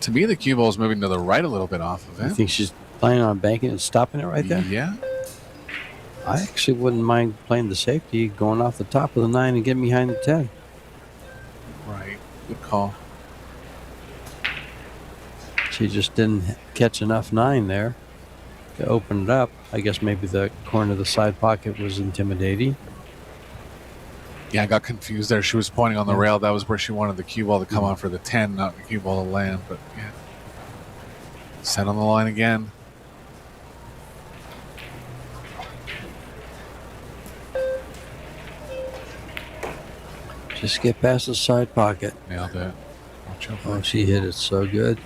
B: To me, the cue ball is moving to the right a little bit off of it.
A: I think she's planning on banking and stopping it right there?
B: Yeah.
A: I actually wouldn't mind playing the safety, going off the top of the 9 and getting behind the 10.
B: Right. Good call.
A: She just didn't catch enough 9 there to open it up. I guess maybe the corner of the side pocket was intimidating.
B: Yeah, I got confused there. She was pointing on the rail. That was where she wanted the cue ball to come on for the 10, not the cue ball to land. But yeah. Set on the line again.
A: Just get past the side pocket.
B: Nailed it. Watch out.
A: Oh, she hit it so good.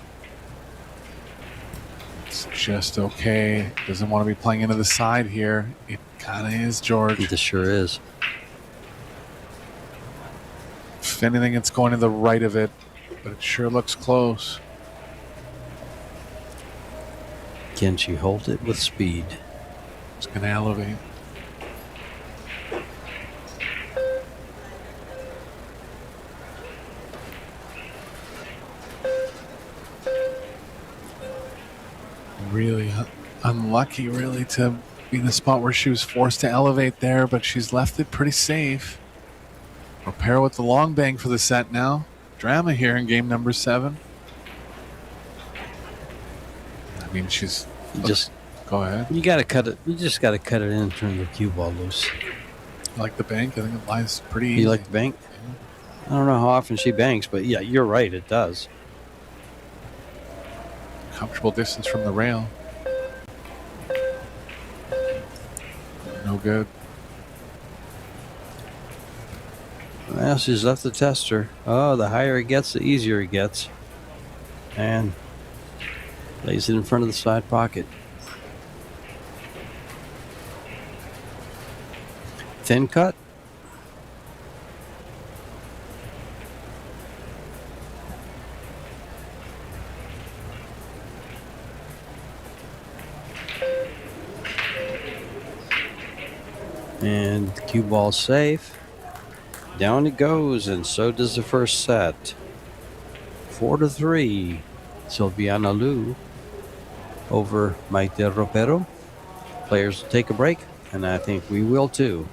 B: It's just okay. Doesn't want to be playing into the side here. It kind of is, George.
A: It sure is.
B: If anything, it's going to the right of it, but it sure looks close.
A: Can she hold it with speed?
B: It's going to elevate. Really unlucky, really, to be in the spot where she was forced to elevate there, but she's left it pretty safe. ROPERO with the long bang for the set now. Drama here in game number 7. I mean, she's... Go ahead.
A: You got to cut it. You just got to cut it in and turn the cue ball loose.
B: I like the bank. I think it lies pretty easy.
A: You like the bank? Yeah. I don't know how often she banks, but yeah, you're right. It does.
B: Comfortable distance from the rail. No good.
A: Well, she's left the tester. Oh, the higher it gets, the easier it gets. And lays it in front of the side pocket. Thin cut. And the cue ball safe. Down it goes, and so does the first set. 4-3. Silviana Liu over Maite ROPERO. Players will take a break, and I think we will too.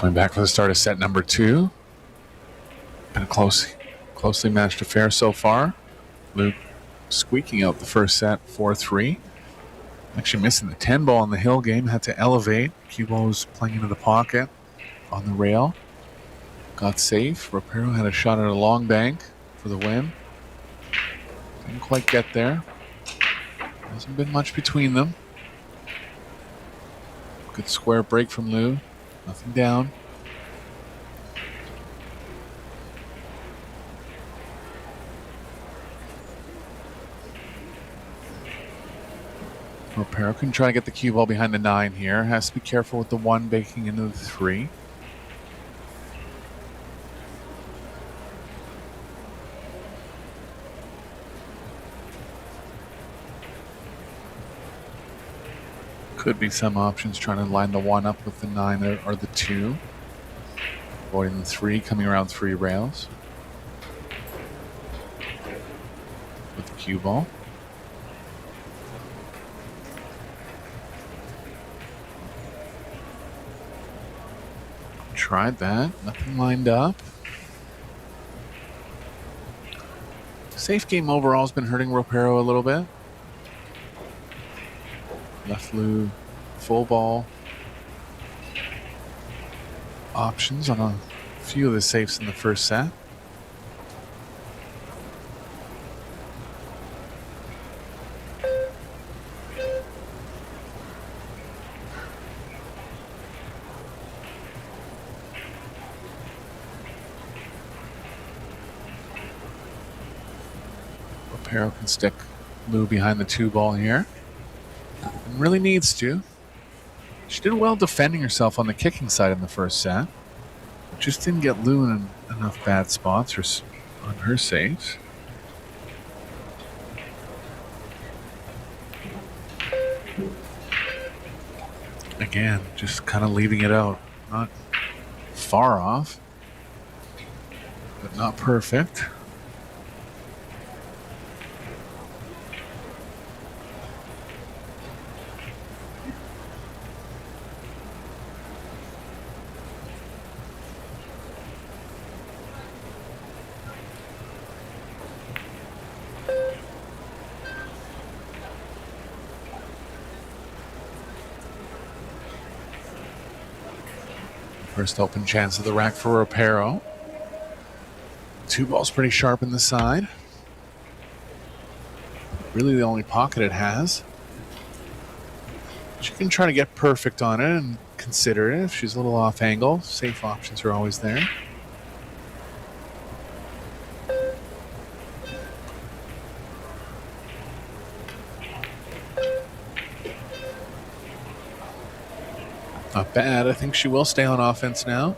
B: Coming back for the start of set number 2. Been a closely matched affair so far. Luke squeaking out the first set, 4-3. Actually missing the 10 ball in the hill game. Had to elevate. Cue ball was playing into the pocket on the rail. Got safe. ROPERO had a shot at a long bank for the win. Didn't quite get there. Hasn't been much between them. Good square break from Lou. Nothing down. ROPERO can try to get the cue ball behind the 9 here. Has to be careful with the 1 baking into the 3. Could be some options trying to line the 1 up with the 9 or the 2. Avoiding the 3, coming around 3 rails. With the cue ball. Tried that. Nothing lined up. Safe game overall has been hurting ROPERO a little bit. Left Lou full ball options on a few of the safes in the first set. ROPERO can stick Lou behind the 2 ball here. And really needs to. She did well defending herself on the kicking side in the first set. Just didn't get Lou in enough bad spots on her saves. Again, just kind of leaving it out. Not far off, but not perfect. First open chance of the rack for ROPERO. 2 balls pretty sharp in the side. Really the only pocket it has. She can try to get perfect on it and consider it if she's a little off angle. Safe options are always there. Not bad. I think she will stay on offense now.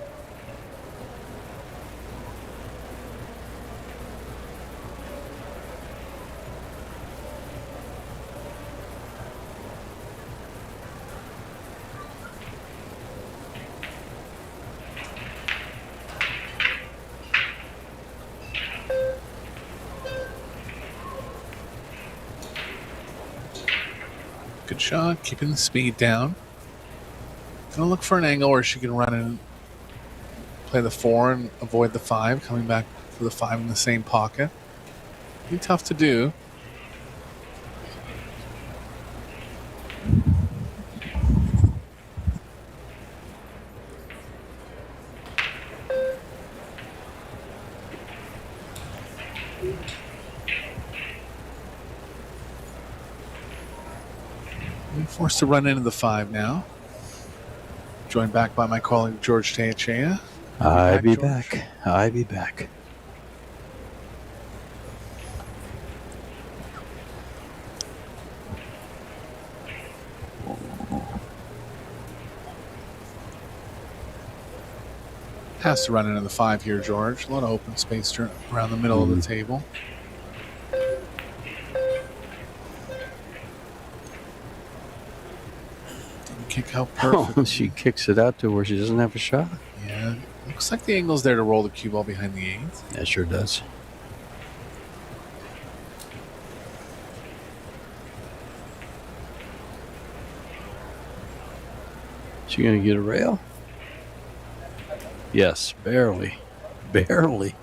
B: Good shot, keeping the speed down. Gonna look for an angle where she can run and play the 4 and avoid the 5, coming back for the 5 in the same pocket. Be tough to do. Being forced to run into the 5 now. Joined back by my colleague George Teachea.
A: I be back.
B: Has to run into the 5 here, George. A lot of open space around the middle of the table. Didn't kick out perfect.
A: Oh, she kicks it out to where she doesn't have a shot.
B: Yeah, looks like the angle's there to roll the cue ball behind the 8.
A: That sure does. She gonna get a rail? Yes, barely. Barely.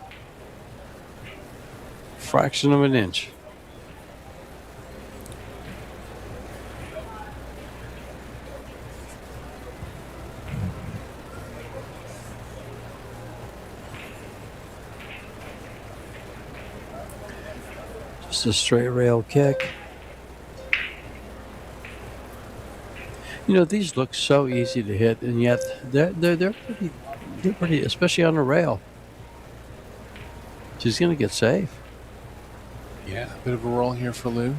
A: Fraction of an inch. Just a straight rail kick. You know, these look so easy to hit, and yet they're pretty, especially on the rail. She's going to get safe.
B: Yeah, a bit of a roll here for Lou.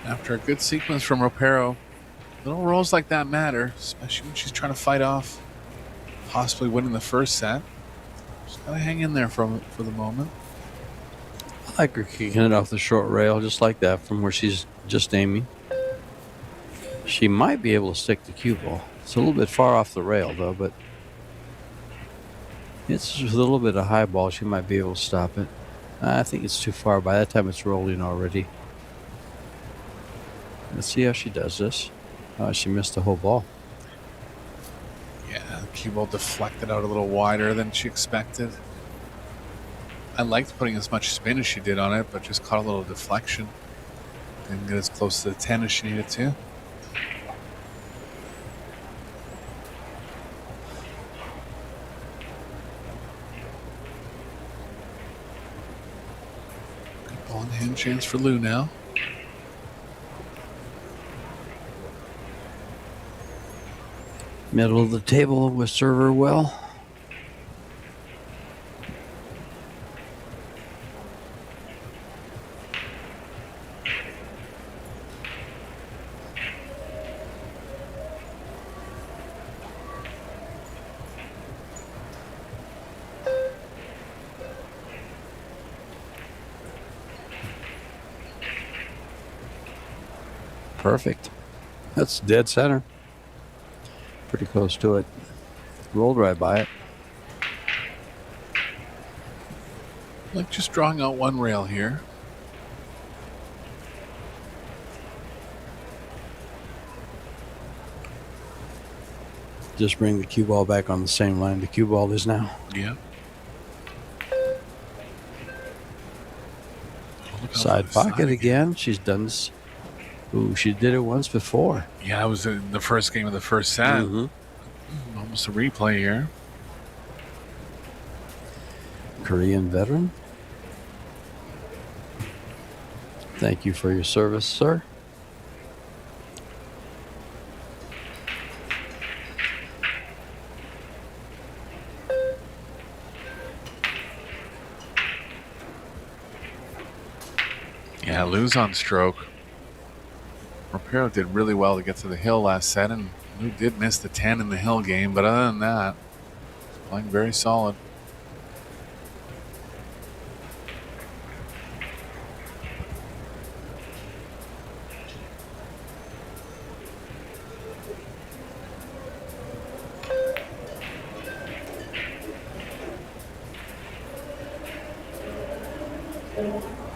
B: After a good sequence from ROPERO, little rolls like that matter, especially when she's trying to fight off possibly winning the first set. Just gotta hang in there for the moment.
A: I like her kicking it off the short rail just like that from where she's just aiming. She might be able to stick the cue ball. It's a little bit far off the rail, though, but it's with a little bit of high ball. She might be able to stop it. I think it's too far. By that time, it's rolling already. Let's see how she does this. She missed the whole ball.
B: Yeah, the cue ball deflected out a little wider than she expected. I liked putting as much spin as she did on it, but just caught a little deflection. Didn't get as close to the 10 as she needed to. Good ball in hand chance for Lou now.
A: Middle of the table with server well. Perfect. That's dead center. Pretty close to it. Rolled right by it.
B: Like just drawing out one rail here.
A: Just bring the cue ball back on the same line the cue ball is now.
B: Yeah.
A: Side pocket again. She's done this. Ooh, she did it once before.
B: Yeah, it was in the first game of the first set. Almost a replay here.
A: Korean veteran. Thank you for your service, sir.
B: Yeah, Lou's on stroke. ROPERO did really well to get to the hill last set, and Lou did miss the 10 in the hill game, but other than that, playing very solid.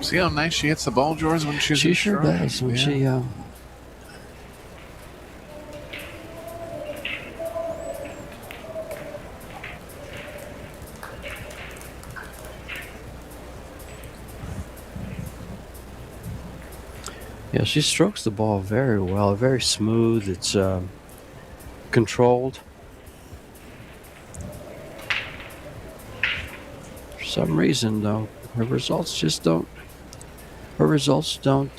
B: See how nice she hits the ball, George, when she's
A: She
B: in
A: sure
B: stroke?
A: does. When
B: Yeah.
A: she yeah, she strokes the ball very well, very smooth. It's controlled. For some reason, though, her results just don't. Her results don't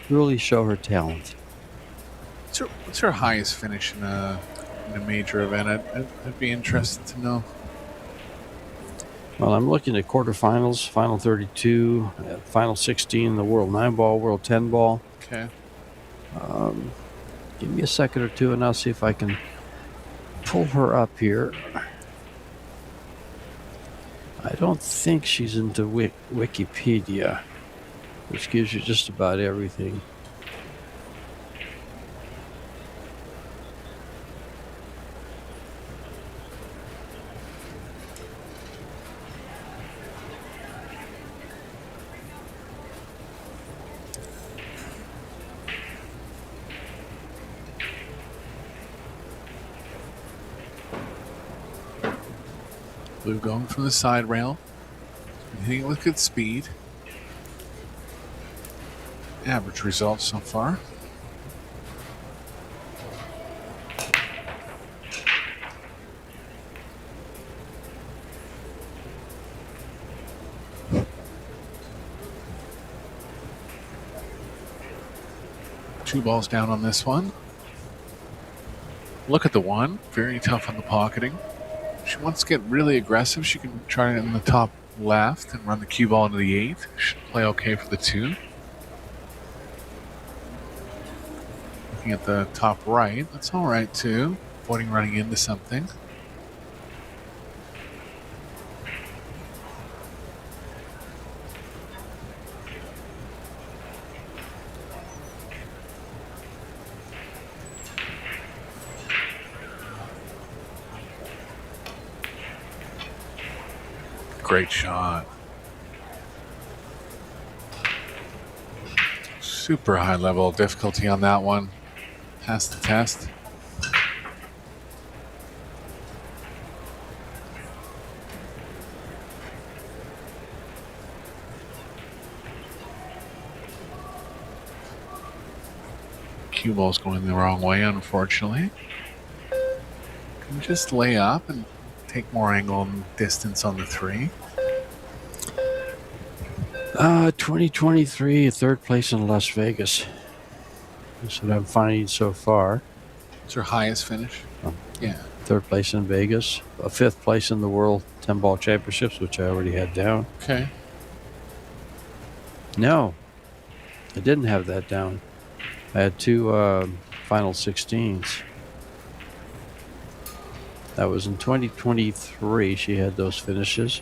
A: really show her talent.
B: What's her highest finish in a major event? I'd be interested to know.
A: Well, I'm looking at quarterfinals, final 32, final 16, the World 9 ball, World 10 ball.
B: Okay.
A: Give me a second or two, and I'll see if I can pull her up here. I don't think she's into Wikipedia, which gives you just about everything.
B: Blue going from the side rail. Hitting it with good speed. Average results so far. Two balls down on this one. Look at the one. Very tough on the pocketing. If she wants to get really aggressive, she can try it in the top left and run the cue ball into the 8. Should play okay for the 2. Looking at the top right, that's all right too. Avoiding running into something. Great shot. Super high level of difficulty on that one. Passed the test. Cue ball's going the wrong way, unfortunately. Can you just lay up and take more angle and distance on the 3?
A: 2023, third place in Las Vegas. That's what I'm finding so far.
B: It's her highest finish. Yeah.
A: Third place in Vegas. A fifth place in the World 10-Ball Championships, which I already had down.
B: Okay.
A: No, I didn't have that down. I had 2 final 16s. That was in 2023. She had those finishes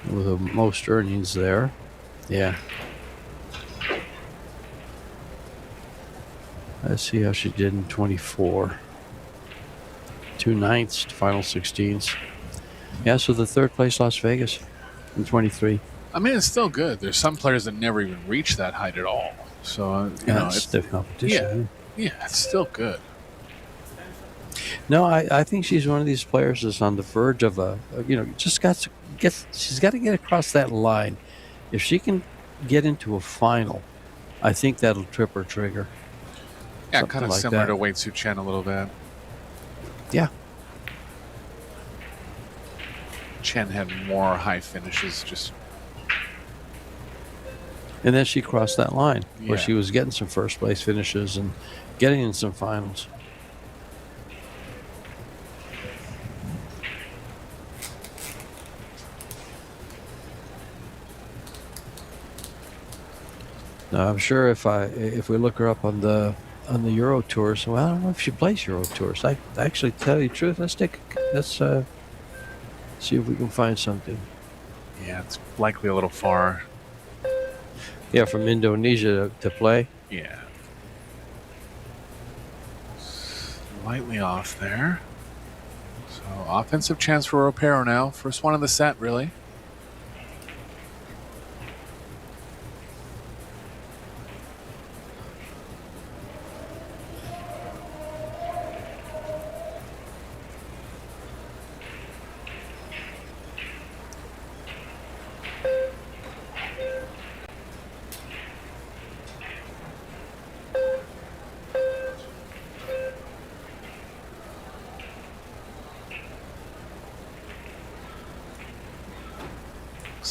A: with the most earnings there. Yeah. Let's see how she did in 24. 2 ninths to final 16s. Yeah, so the third place Las Vegas in 23.
B: I mean, it's still good. There's some players that never even reach that height at all. So, you know,
A: it's stiff competition.
B: Yeah, it's still good.
A: No, I think she's one of these players that's on the verge of she's got to get across that line. If she can get into a final, I think that'll trip her trigger.
B: Yeah,
A: Something
B: kind of
A: like
B: similar
A: that.
B: to Wei Tzu Chen a little bit.
A: Yeah.
B: Chen had more high finishes, just.
A: And then she crossed that line where
B: Yeah.
A: she was getting some first place finishes and getting in some finals. Now, I'm sure if we look her up on the Euro Tours, well, I don't know if she plays Euro Tours. I actually tell you the truth. Let's see if we can find something.
B: Yeah, it's likely a little far.
A: Yeah, from Indonesia to play.
B: Yeah. Slightly off there. So, offensive chance for ROPERO now. First one of the set, really.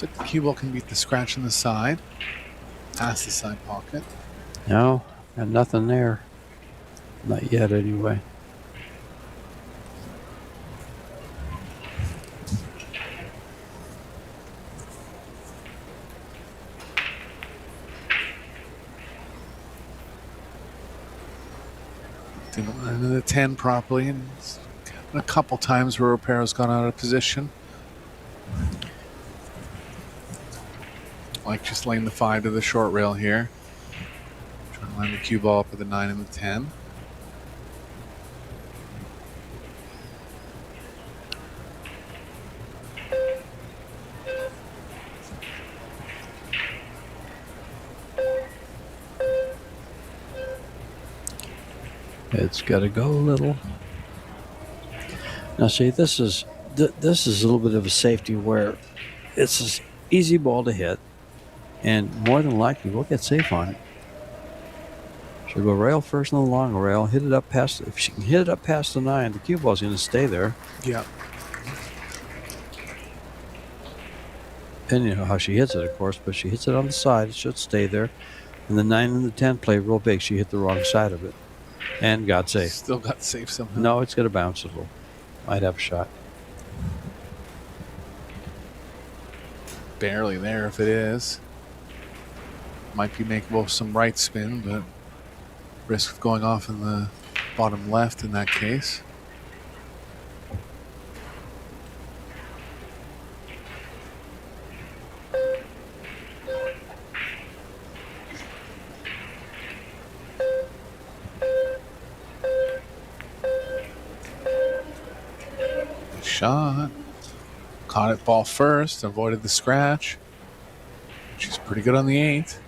B: Looks like the cue ball can beat the scratch in the side. Past the side pocket.
A: No, got nothing there. Not yet, anyway.
B: Didn't run into the 10 properly, and it's a couple times where ROPERO's gone out of position. Like just laying the 5 to the short rail here. Trying to line the cue ball up with the 9 and the 10. It's
A: It's got to go a little. Now, see, this this is a little bit of a safety where it's an easy ball to hit, and more than likely we'll get safe on it. She'll go rail first on the long rail, hit it up past. If she can hit it up past the 9, the cue ball's going to stay there.
B: Yeah.
A: Depending on how she hits it, of course, but she hits it on the side, it should stay there. And the 9 and the 10 play real big. She hit the wrong side of it and got safe.
B: Still got safe somehow.
A: No, it's going to bounce a little. Might have a shot.
B: Barely there if it is. Might be makeable with some right spin, but risk of going off in the bottom left in that case. Good shot. Caught it ball first, avoided the scratch. She's pretty good on the 8.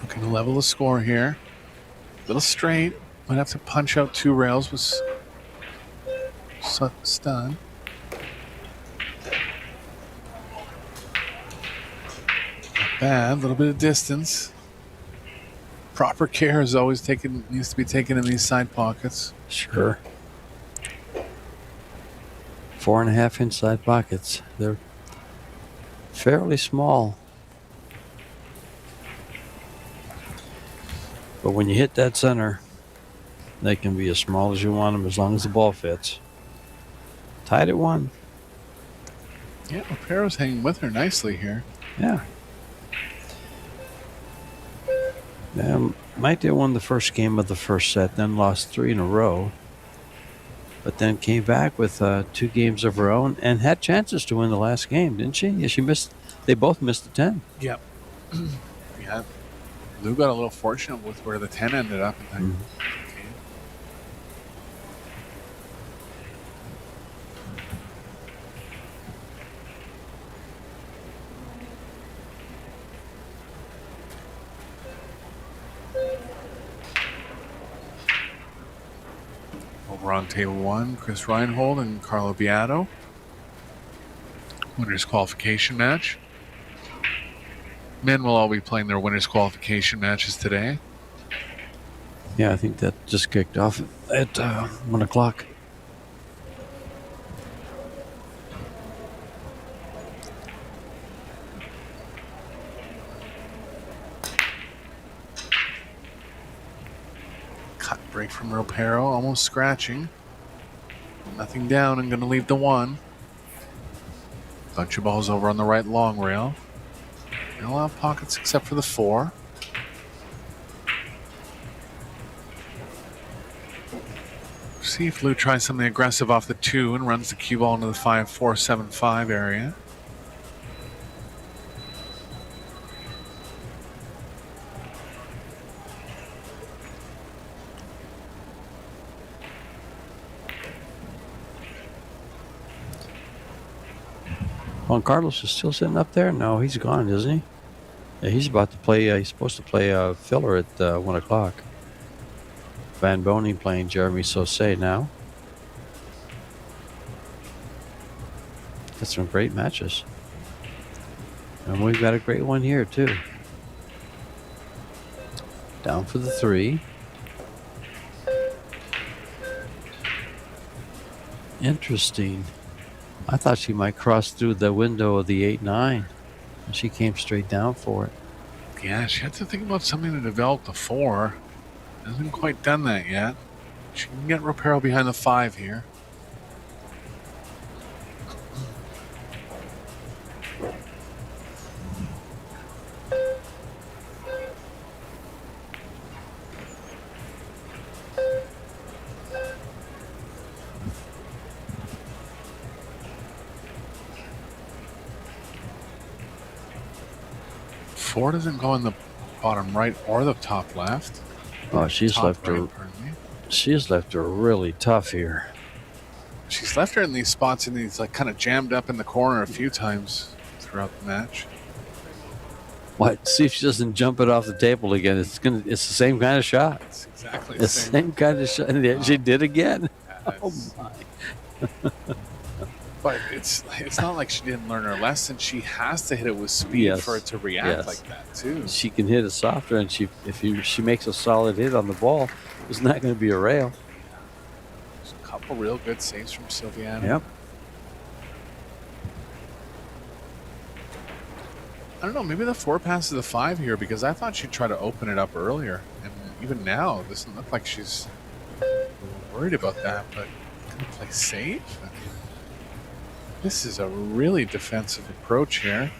B: Looking to level the score here. A little straight. Might have to punch out 2 rails with stun. Not bad. A little bit of distance. Proper care is always needs to be taken in these side pockets.
A: Sure. 4.5 inch side pockets. They're fairly small. But when you hit that center, they can be as small as you want them as long as the ball fits. Tied at 1.
B: Yeah, ROPERO's hanging with her nicely here.
A: Yeah. Maite won the first game of the first set, then lost 3 in a row. But then came back with 2 games of her own and had chances to win the last game, didn't she? Yeah, she missed. They both missed the 10.
B: Yep. Yeah. Lou got a little fortunate with where the 10 ended up in that game. Over on table 1, Chris Reinhold and Carlo Beato. Winners qualification match. Men will all be playing their winners qualification matches today.
A: Yeah, I think that just kicked off at 1 o'clock.
B: Cut break from ROPERO, almost scratching. Nothing down and going to leave the 1. Bunch of balls over on the right long rail. No allow pockets except for the 4. See if Lou tries something aggressive off the 2 and runs the cue ball into the 5-4-7-5 area.
A: Juan Carlos is still sitting up there? No, he's gone, isn't he? Yeah, he's about to play. He's supposed to play filler at 1 o'clock. Van Boning playing Jeremy Sausset now. That's some great matches. And we've got a great one here, too. Down for the 3. Interesting. I thought she might cross through the window of the 8-9. And she came straight down for it.
B: Yeah, she had to think about something to develop the 4. Hasn't quite done that yet. She can get ROPERO behind the 5 here. 4 doesn't go in the bottom right or the top left.
A: Oh, she's
B: Top
A: left her.
B: right, pardon me.
A: She's left her really tough here.
B: She's left her in these spots, and he's like kind of jammed up in the corner a few times throughout the match.
A: What? See if she doesn't jump it off the table again. It's the same kind of shot.
B: It's exactly
A: The same kind of shot. And she did again. Oh my!
B: But it's not like she didn't learn her lesson. She has to hit it with speed for it to react like that too.
A: She can hit it softer, and she makes a solid hit on the ball, it's not going to be a rail.
B: There's a couple real good saves from Silviana.
A: Yep.
B: I don't know. Maybe the 4 passes the 5 here, because I thought she'd try to open it up earlier, and even now, it doesn't look like she's worried about that. But gonna play safe. This is a really defensive approach here.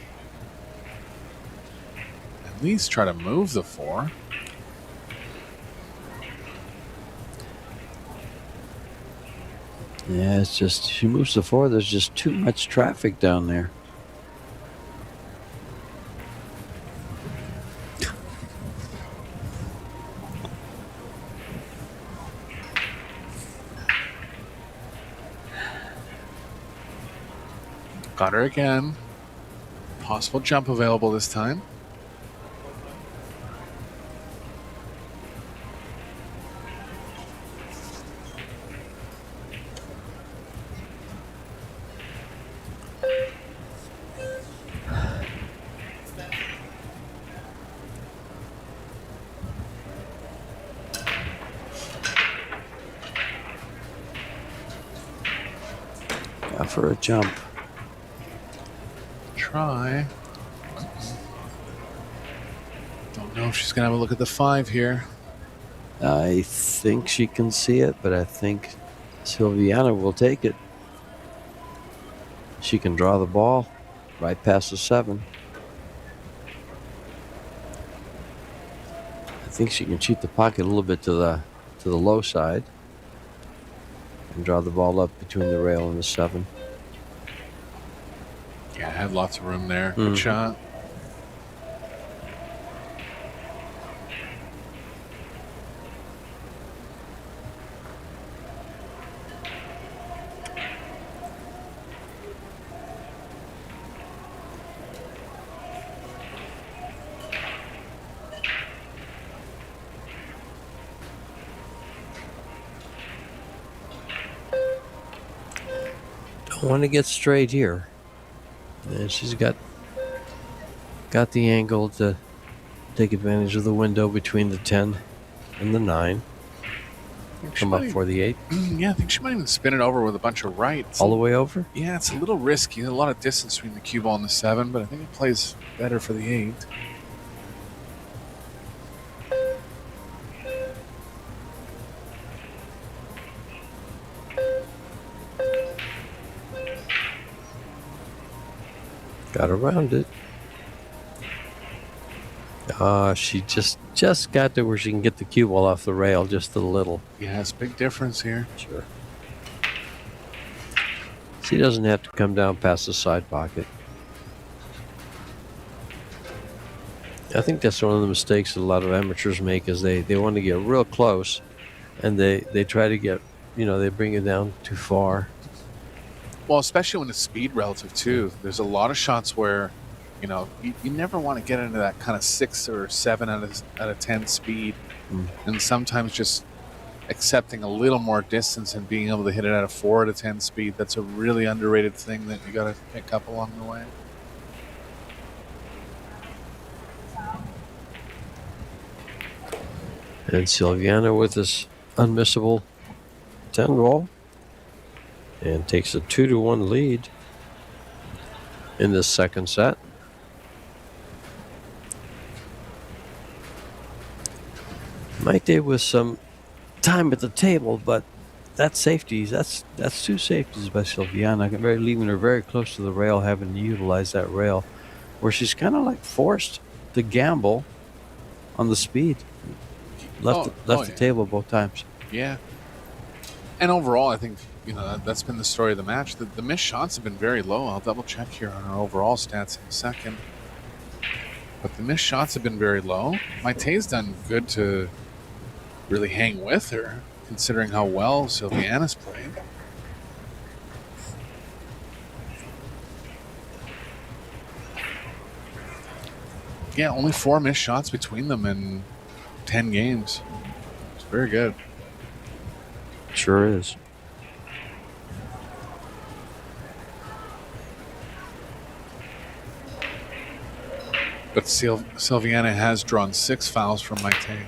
B: At least try to move the 4.
A: Yeah, it's just she moves the 4. There's just too much traffic down there.
B: Got her again. Possible jump available this time.
A: Got for a jump.
B: Try. Don't know if she's going to have a look at the 5 here.
A: I think she can see it, but I think Silviana will take it. She can draw the ball right past the 7. I think she can cheat the pocket a little bit to the low side and draw the ball up between the rail and the 7.
B: Yeah, had lots of room there. Good shot.
A: Don't want to get straight here. And she's got the angle to take advantage of the window between the 10 and the 9. Come up for the 8.
B: Yeah, I think she might even spin it over with a bunch of rights.
A: All the way over?
B: Yeah, it's a little risky. A lot of distance between the cue ball and the 7, but I think it plays better for the 8.
A: Got around it. She just got to where she can get the cue ball off the rail just a little.
B: Yeah, it's a big difference here.
A: Sure. She doesn't have to come down past the side pocket. I think that's one of the mistakes that a lot of amateurs make is they want to get real close and they try to get, they bring it down too far.
B: Well, especially when it's speed relative too. There's a lot of shots where, you never want to get into that kind of 6 or 7 out of 10 speed, and sometimes just accepting a little more distance and being able to hit it at a 4 out of 10 speed. That's a really underrated thing that you got to pick up along the way.
A: And Silviana with this unmissable 10 roll. And takes a 2-1 lead in this second set. Maite with some time at the table, but that's safeties. That's 2 safeties by Silviana. Leaving her very close to the rail, having to utilize that rail, where she's kind of like forced to gamble on the speed. Left the table both times.
B: Yeah. And overall, I think that's been the story of the match. The missed shots have been very low. I'll double check here on our overall stats in a second. But the missed shots have been very low. Maite's done good to really hang with her, considering how well Sylviana's played. Yeah, only 4 missed shots between them in 10 games. It's very good.
A: Sure is.
B: But Sylviana has drawn 6 fouls from Maite.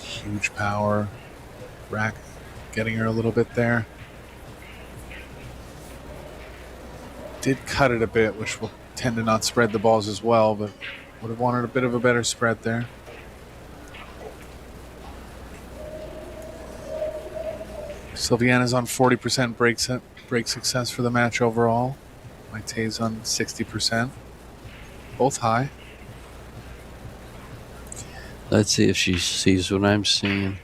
B: Huge power. Rack getting her a little bit there. Did cut it a bit, which will tend to not spread the balls as well, but would have wanted a bit of a better spread there. Sylviana's on 40% break success for the match overall. Maite's on 60%. Both high.
A: Let's see if she sees what I'm seeing.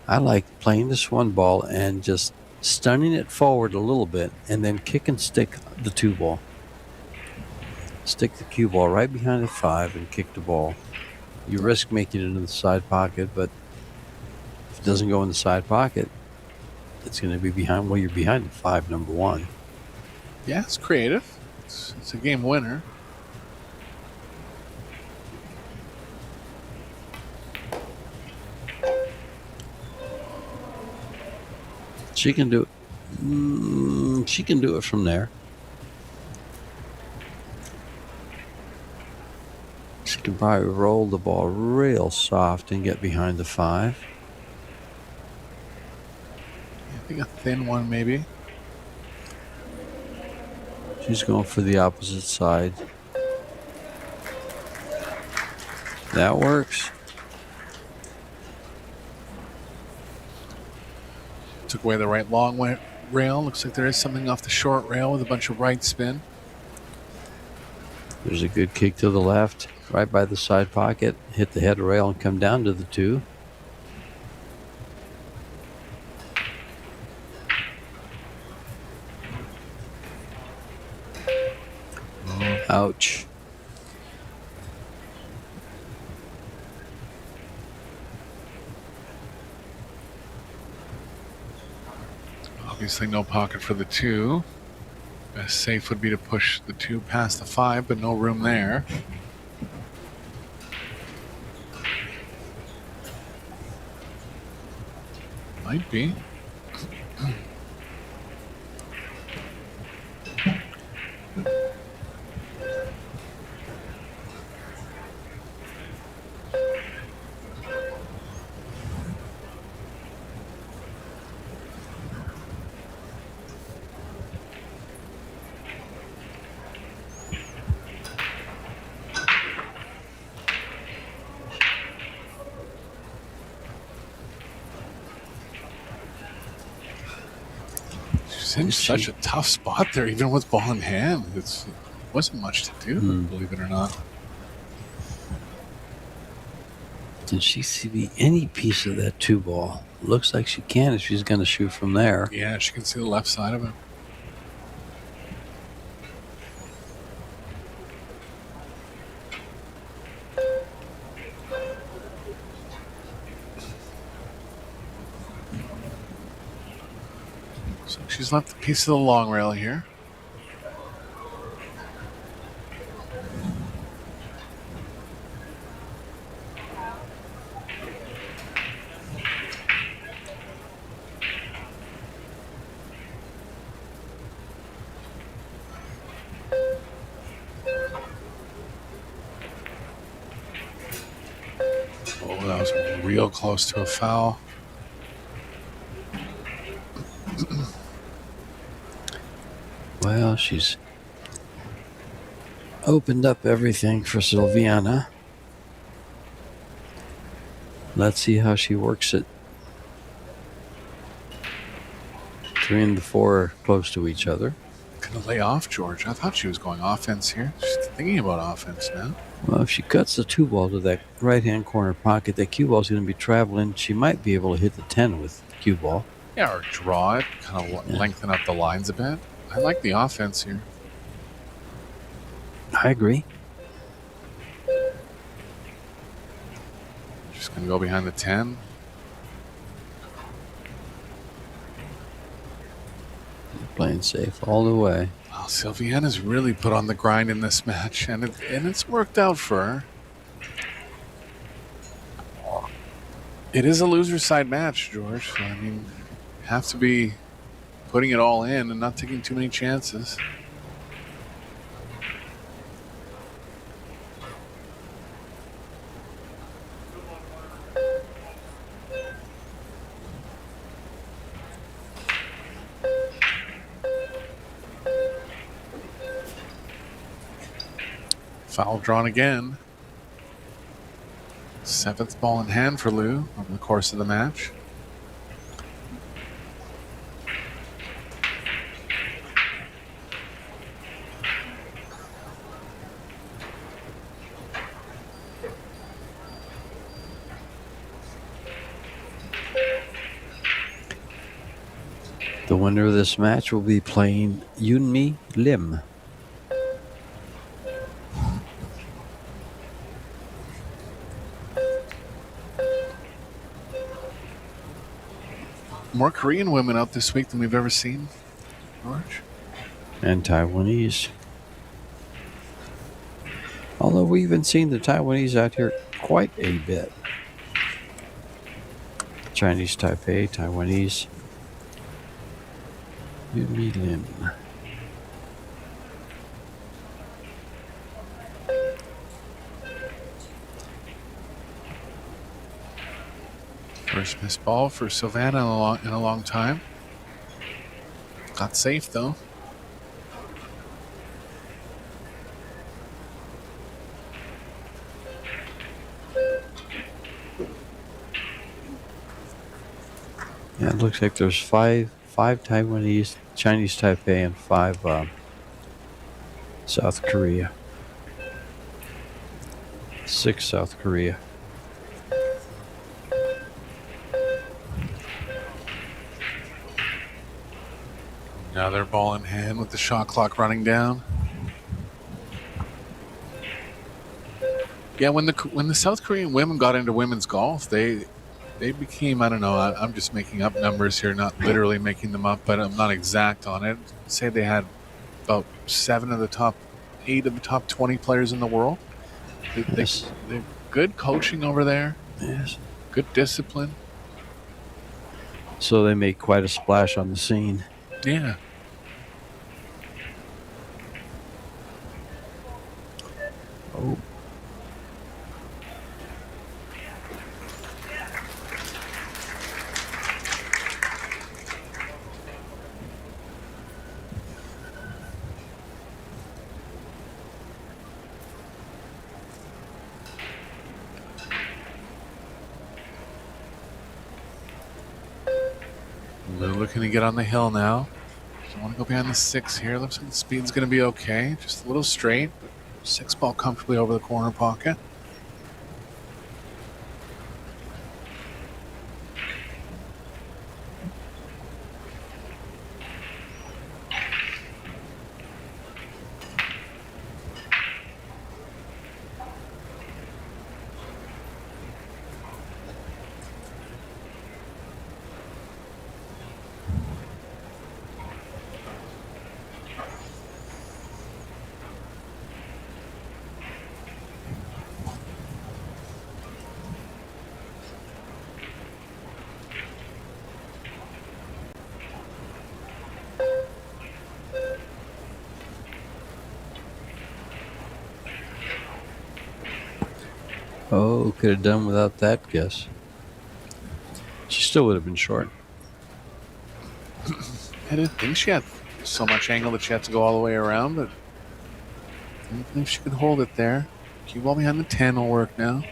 A: I like playing this one ball and just stunning it forward a little bit and then kick and stick the 2 ball. Stick the cue ball right behind the 5 and kick the ball. You risk making it into the side pocket, but if it doesn't go in the side pocket, it's going to be behind. Well, you're behind the 5, number 1.
B: Yeah, it's creative. It's a game winner.
A: She can do it. She can do it from there. She can probably roll the ball real soft and get behind the 5.
B: I think a thin one, maybe.
A: She's going for the opposite side. That works.
B: Took away the right long rail. Looks like there is something off the short rail with a bunch of right spin.
A: There's a good kick to the left, right by the side pocket. Hit the head rail and come down to the 2. Ouch.
B: Obviously no pocket for the 2. Best safe would be to push the 2 past the 5, but no room there. Might be. In such a tough spot there, even with ball in hand. It wasn't much to do, believe it or not.
A: Can she see any piece of that 2 ball? Looks like she can if she's going to shoot from there.
B: Yeah, she can see the left side of it. She's left a piece of the long rail here. Oh, that was real close to a foul.
A: Well, she's opened up everything for Sylviana. Let's see how she works it. 3 and the 4 are close to each other.
B: Gonna lay off George. I thought she was going offense here. She's thinking about offense now.
A: Well, if she cuts the 2 ball to that right-hand corner pocket, that cue ball's going to be traveling. She might be able to hit the 10 with the cue ball.
B: Yeah, or draw it, kind of lengthen up the lines a bit. I like the offense here.
A: I agree.
B: Just going to go behind the 10.
A: Playing safe all the way.
B: Well, Sylviana's really put on the grind in this match, and it's worked out for her. It is a loser side match, George. So, I mean, you have to be putting it all in and not taking too many chances. Foul drawn again. 7th ball in hand for Lou over the course of the match.
A: The winner of this match will be playing Yunmi Lim.
B: More Korean women out this week than we've ever seen, George.
A: And Taiwanese. Although we've been seeing the Taiwanese out here quite a bit. Chinese Taipei, Taiwanese. Yunmi Lim.
B: First missed ball for Sylvana in a long time. Got safe, though.
A: Yeah, it looks like there's five Taiwanese, Chinese Taipei, and 5 South Korea. 6 South Korea.
B: Another ball in hand with the shot clock running down. Yeah, when the South Korean women got into women's golf, they became, I don't know, I'm just making up numbers here, not literally making them up, but I'm not exact on it. Say they had about 8 of the top 20 players in the world.
A: Yes.
B: They're good coaching over there.
A: Yes.
B: Good discipline.
A: So they made quite a splash on the scene.
B: Yeah.
A: Oh.
B: They're looking to get on the hill now. Don't want to go behind the 6 here. Looks like the speed's going to be okay. Just a little straight, but 6 ball comfortably over the corner pocket.
A: Oh, could have done without that guess. She still would have been short.
B: I didn't think she had so much angle that she had to go all the way around, but I don't think she could hold it there. Cue ball behind the 10 will work now.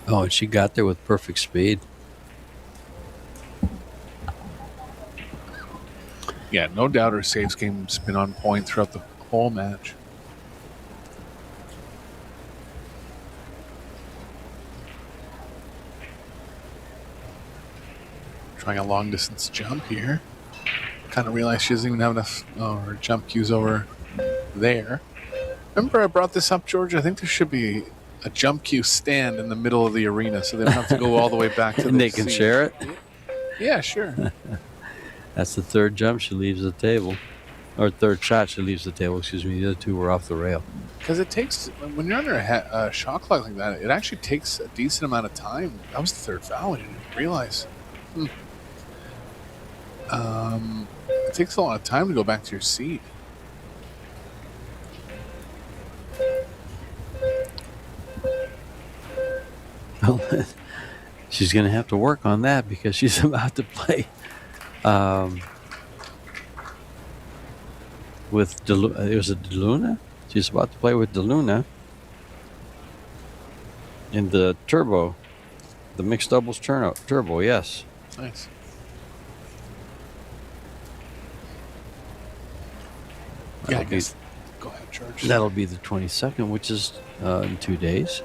A: Oh, and she got there with perfect speed.
B: Yeah, no doubt her saves game's been on point throughout the whole match. Trying a long distance jump here. Kind of realized she doesn't even have enough her jump cues over there. Remember I brought this up, George? I think there should be a jump cue stand in the middle of the arena so they don't have to go all the way back to
A: and
B: the
A: they can
B: seat.
A: share it.
B: Yeah, sure.
A: That's the third jump. She leaves the table. Or third shot, she leaves the table. Excuse me. The other two were off the rail.
B: Because it takes, when you're under a shot clock like that, it actually takes a decent amount of time. That was the third foul. I didn't realize. It takes a lot of time to go back to your seat.
A: Well, she's going to have to work on that because she's about to play with it was a DeLuna. She's about to play with DeLuna in the turbo, the mixed doubles turbo. Yes.
B: Nice. Yeah, I guess. Go ahead, George.
A: That'll be the 22nd, which is in 2 days.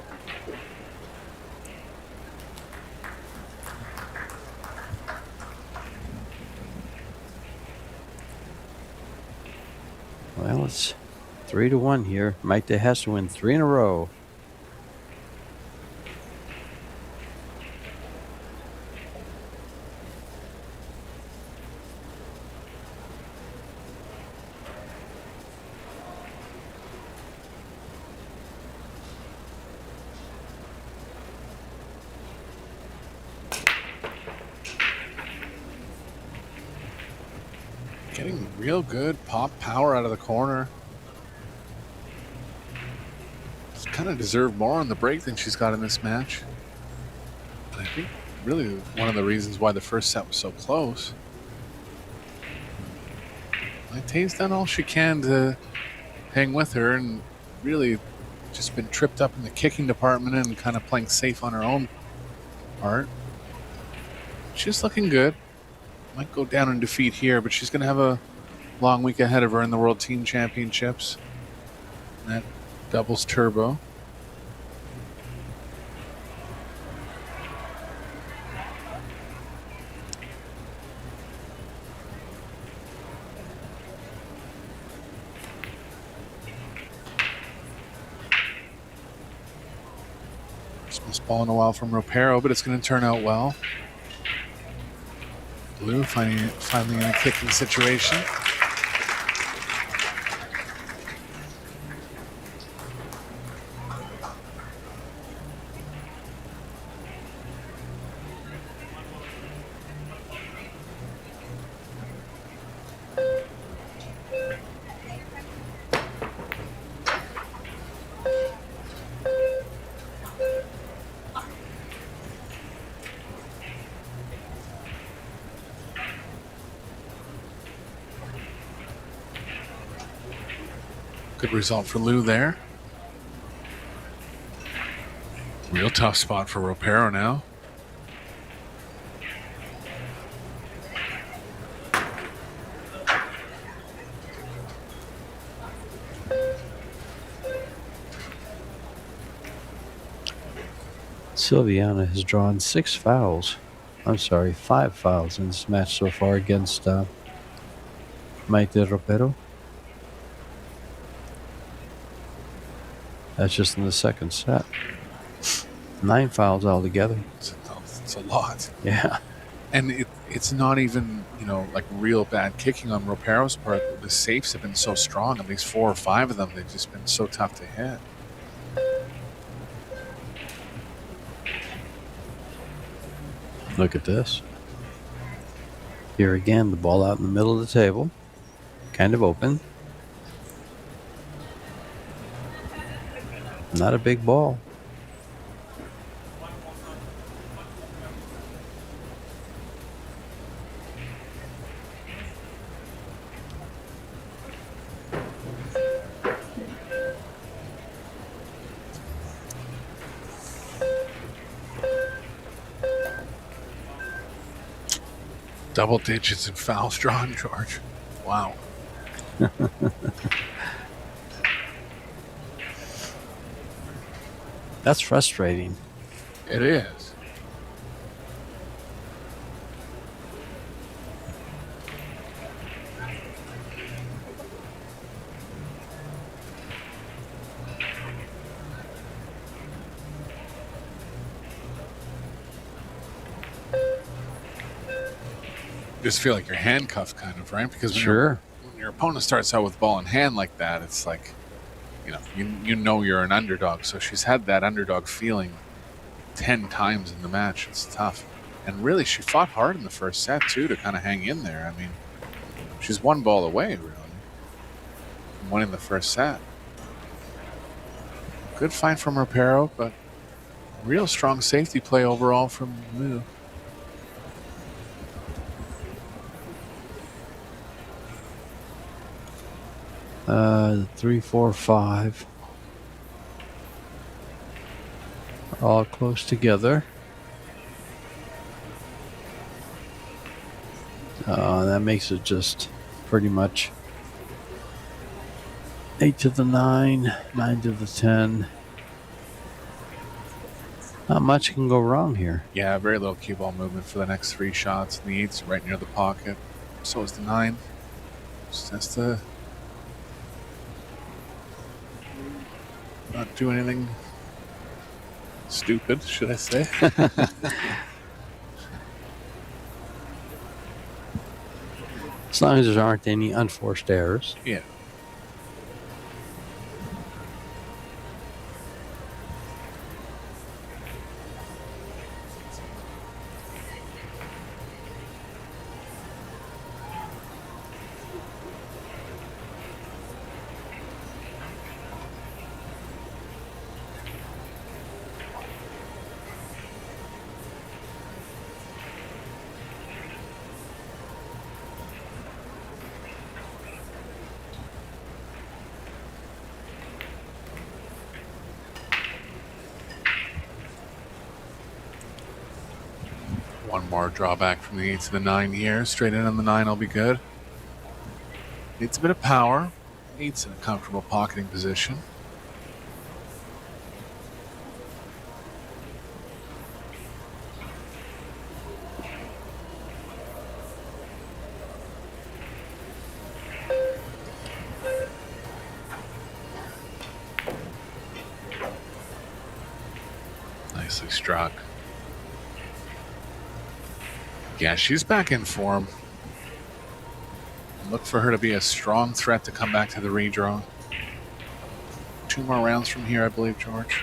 A: Well, it's 3-1 here. Maite has to win 3 in a row.
B: Getting real good pop power out of the corner. She's kind of deserved more on the break than she's got in this match. And I think really one of the reasons why the first set was so close. Maite's done all she can to hang with her and really just been tripped up in the kicking department and kind of playing safe on her own part. She's looking good. Might go down in defeat here, but she's going to have a long week ahead of her in the World Team Championships. That doubles turbo. First ball in a while from ROPERO, but it's going to turn out well. Blue finally in a kicking situation. Good result for Lou there. Real tough spot for ROPERO now.
A: Silviana has drawn 6 fouls. I'm sorry, 5 fouls in this match so far against Maite ROPERO. That's just in the second set. 9 fouls altogether.
B: It's a lot.
A: Yeah.
B: And it's not even, like real bad kicking on ROPERO's part. The safes have been so strong. At least 4 or 5 of them, they've just been so tough to hit.
A: Look at this. Here again, the ball out in the middle of the table. Kind of open. Not a big ball.
B: Double digits in fouls drawn, George. Wow.
A: That's frustrating.
B: It is. Just feel like you're handcuffed, kind of, right? Because when your opponent starts out with ball in hand like that, it's like, you know you're an underdog. So she's had that underdog feeling 10 times in the match. It's tough. And really, she fought hard in the first set, too, to kind of hang in there. I mean, she's one ball away, really, from winning the first set. Good fight from ROPERO, but real strong safety play overall from Mu.
A: Three, four, five. All close together. That makes it just pretty much 8 to the 9, 9 to the 10. Not much can go wrong here.
B: Yeah, very little cue ball movement for the next 3 shots. The 8's right near the pocket. So is the 9. Just has to not do anything stupid, should I say.
A: As long as there aren't any unforced errors.
B: Yeah. One more drawback from the 8 to the 9 here. Straight in on the 9 will be good. Needs a bit of power. 8's in a comfortable pocketing position. Nicely struck. Yeah, she's back in form. Look for her to be a strong threat to come back to the redraw. 2 more rounds from here, I believe, George.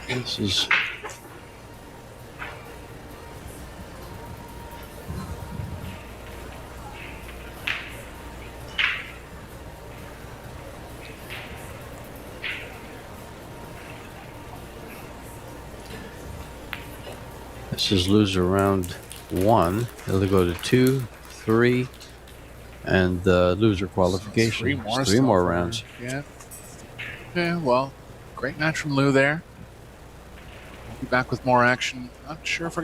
A: This is... This is loser round 1. It'll go to 2, 3, and the loser qualification.
B: So
A: 3 more rounds.
B: Yeah. Yeah, well, great match from Lou there. We'll be back with more action. Not sure if we're going to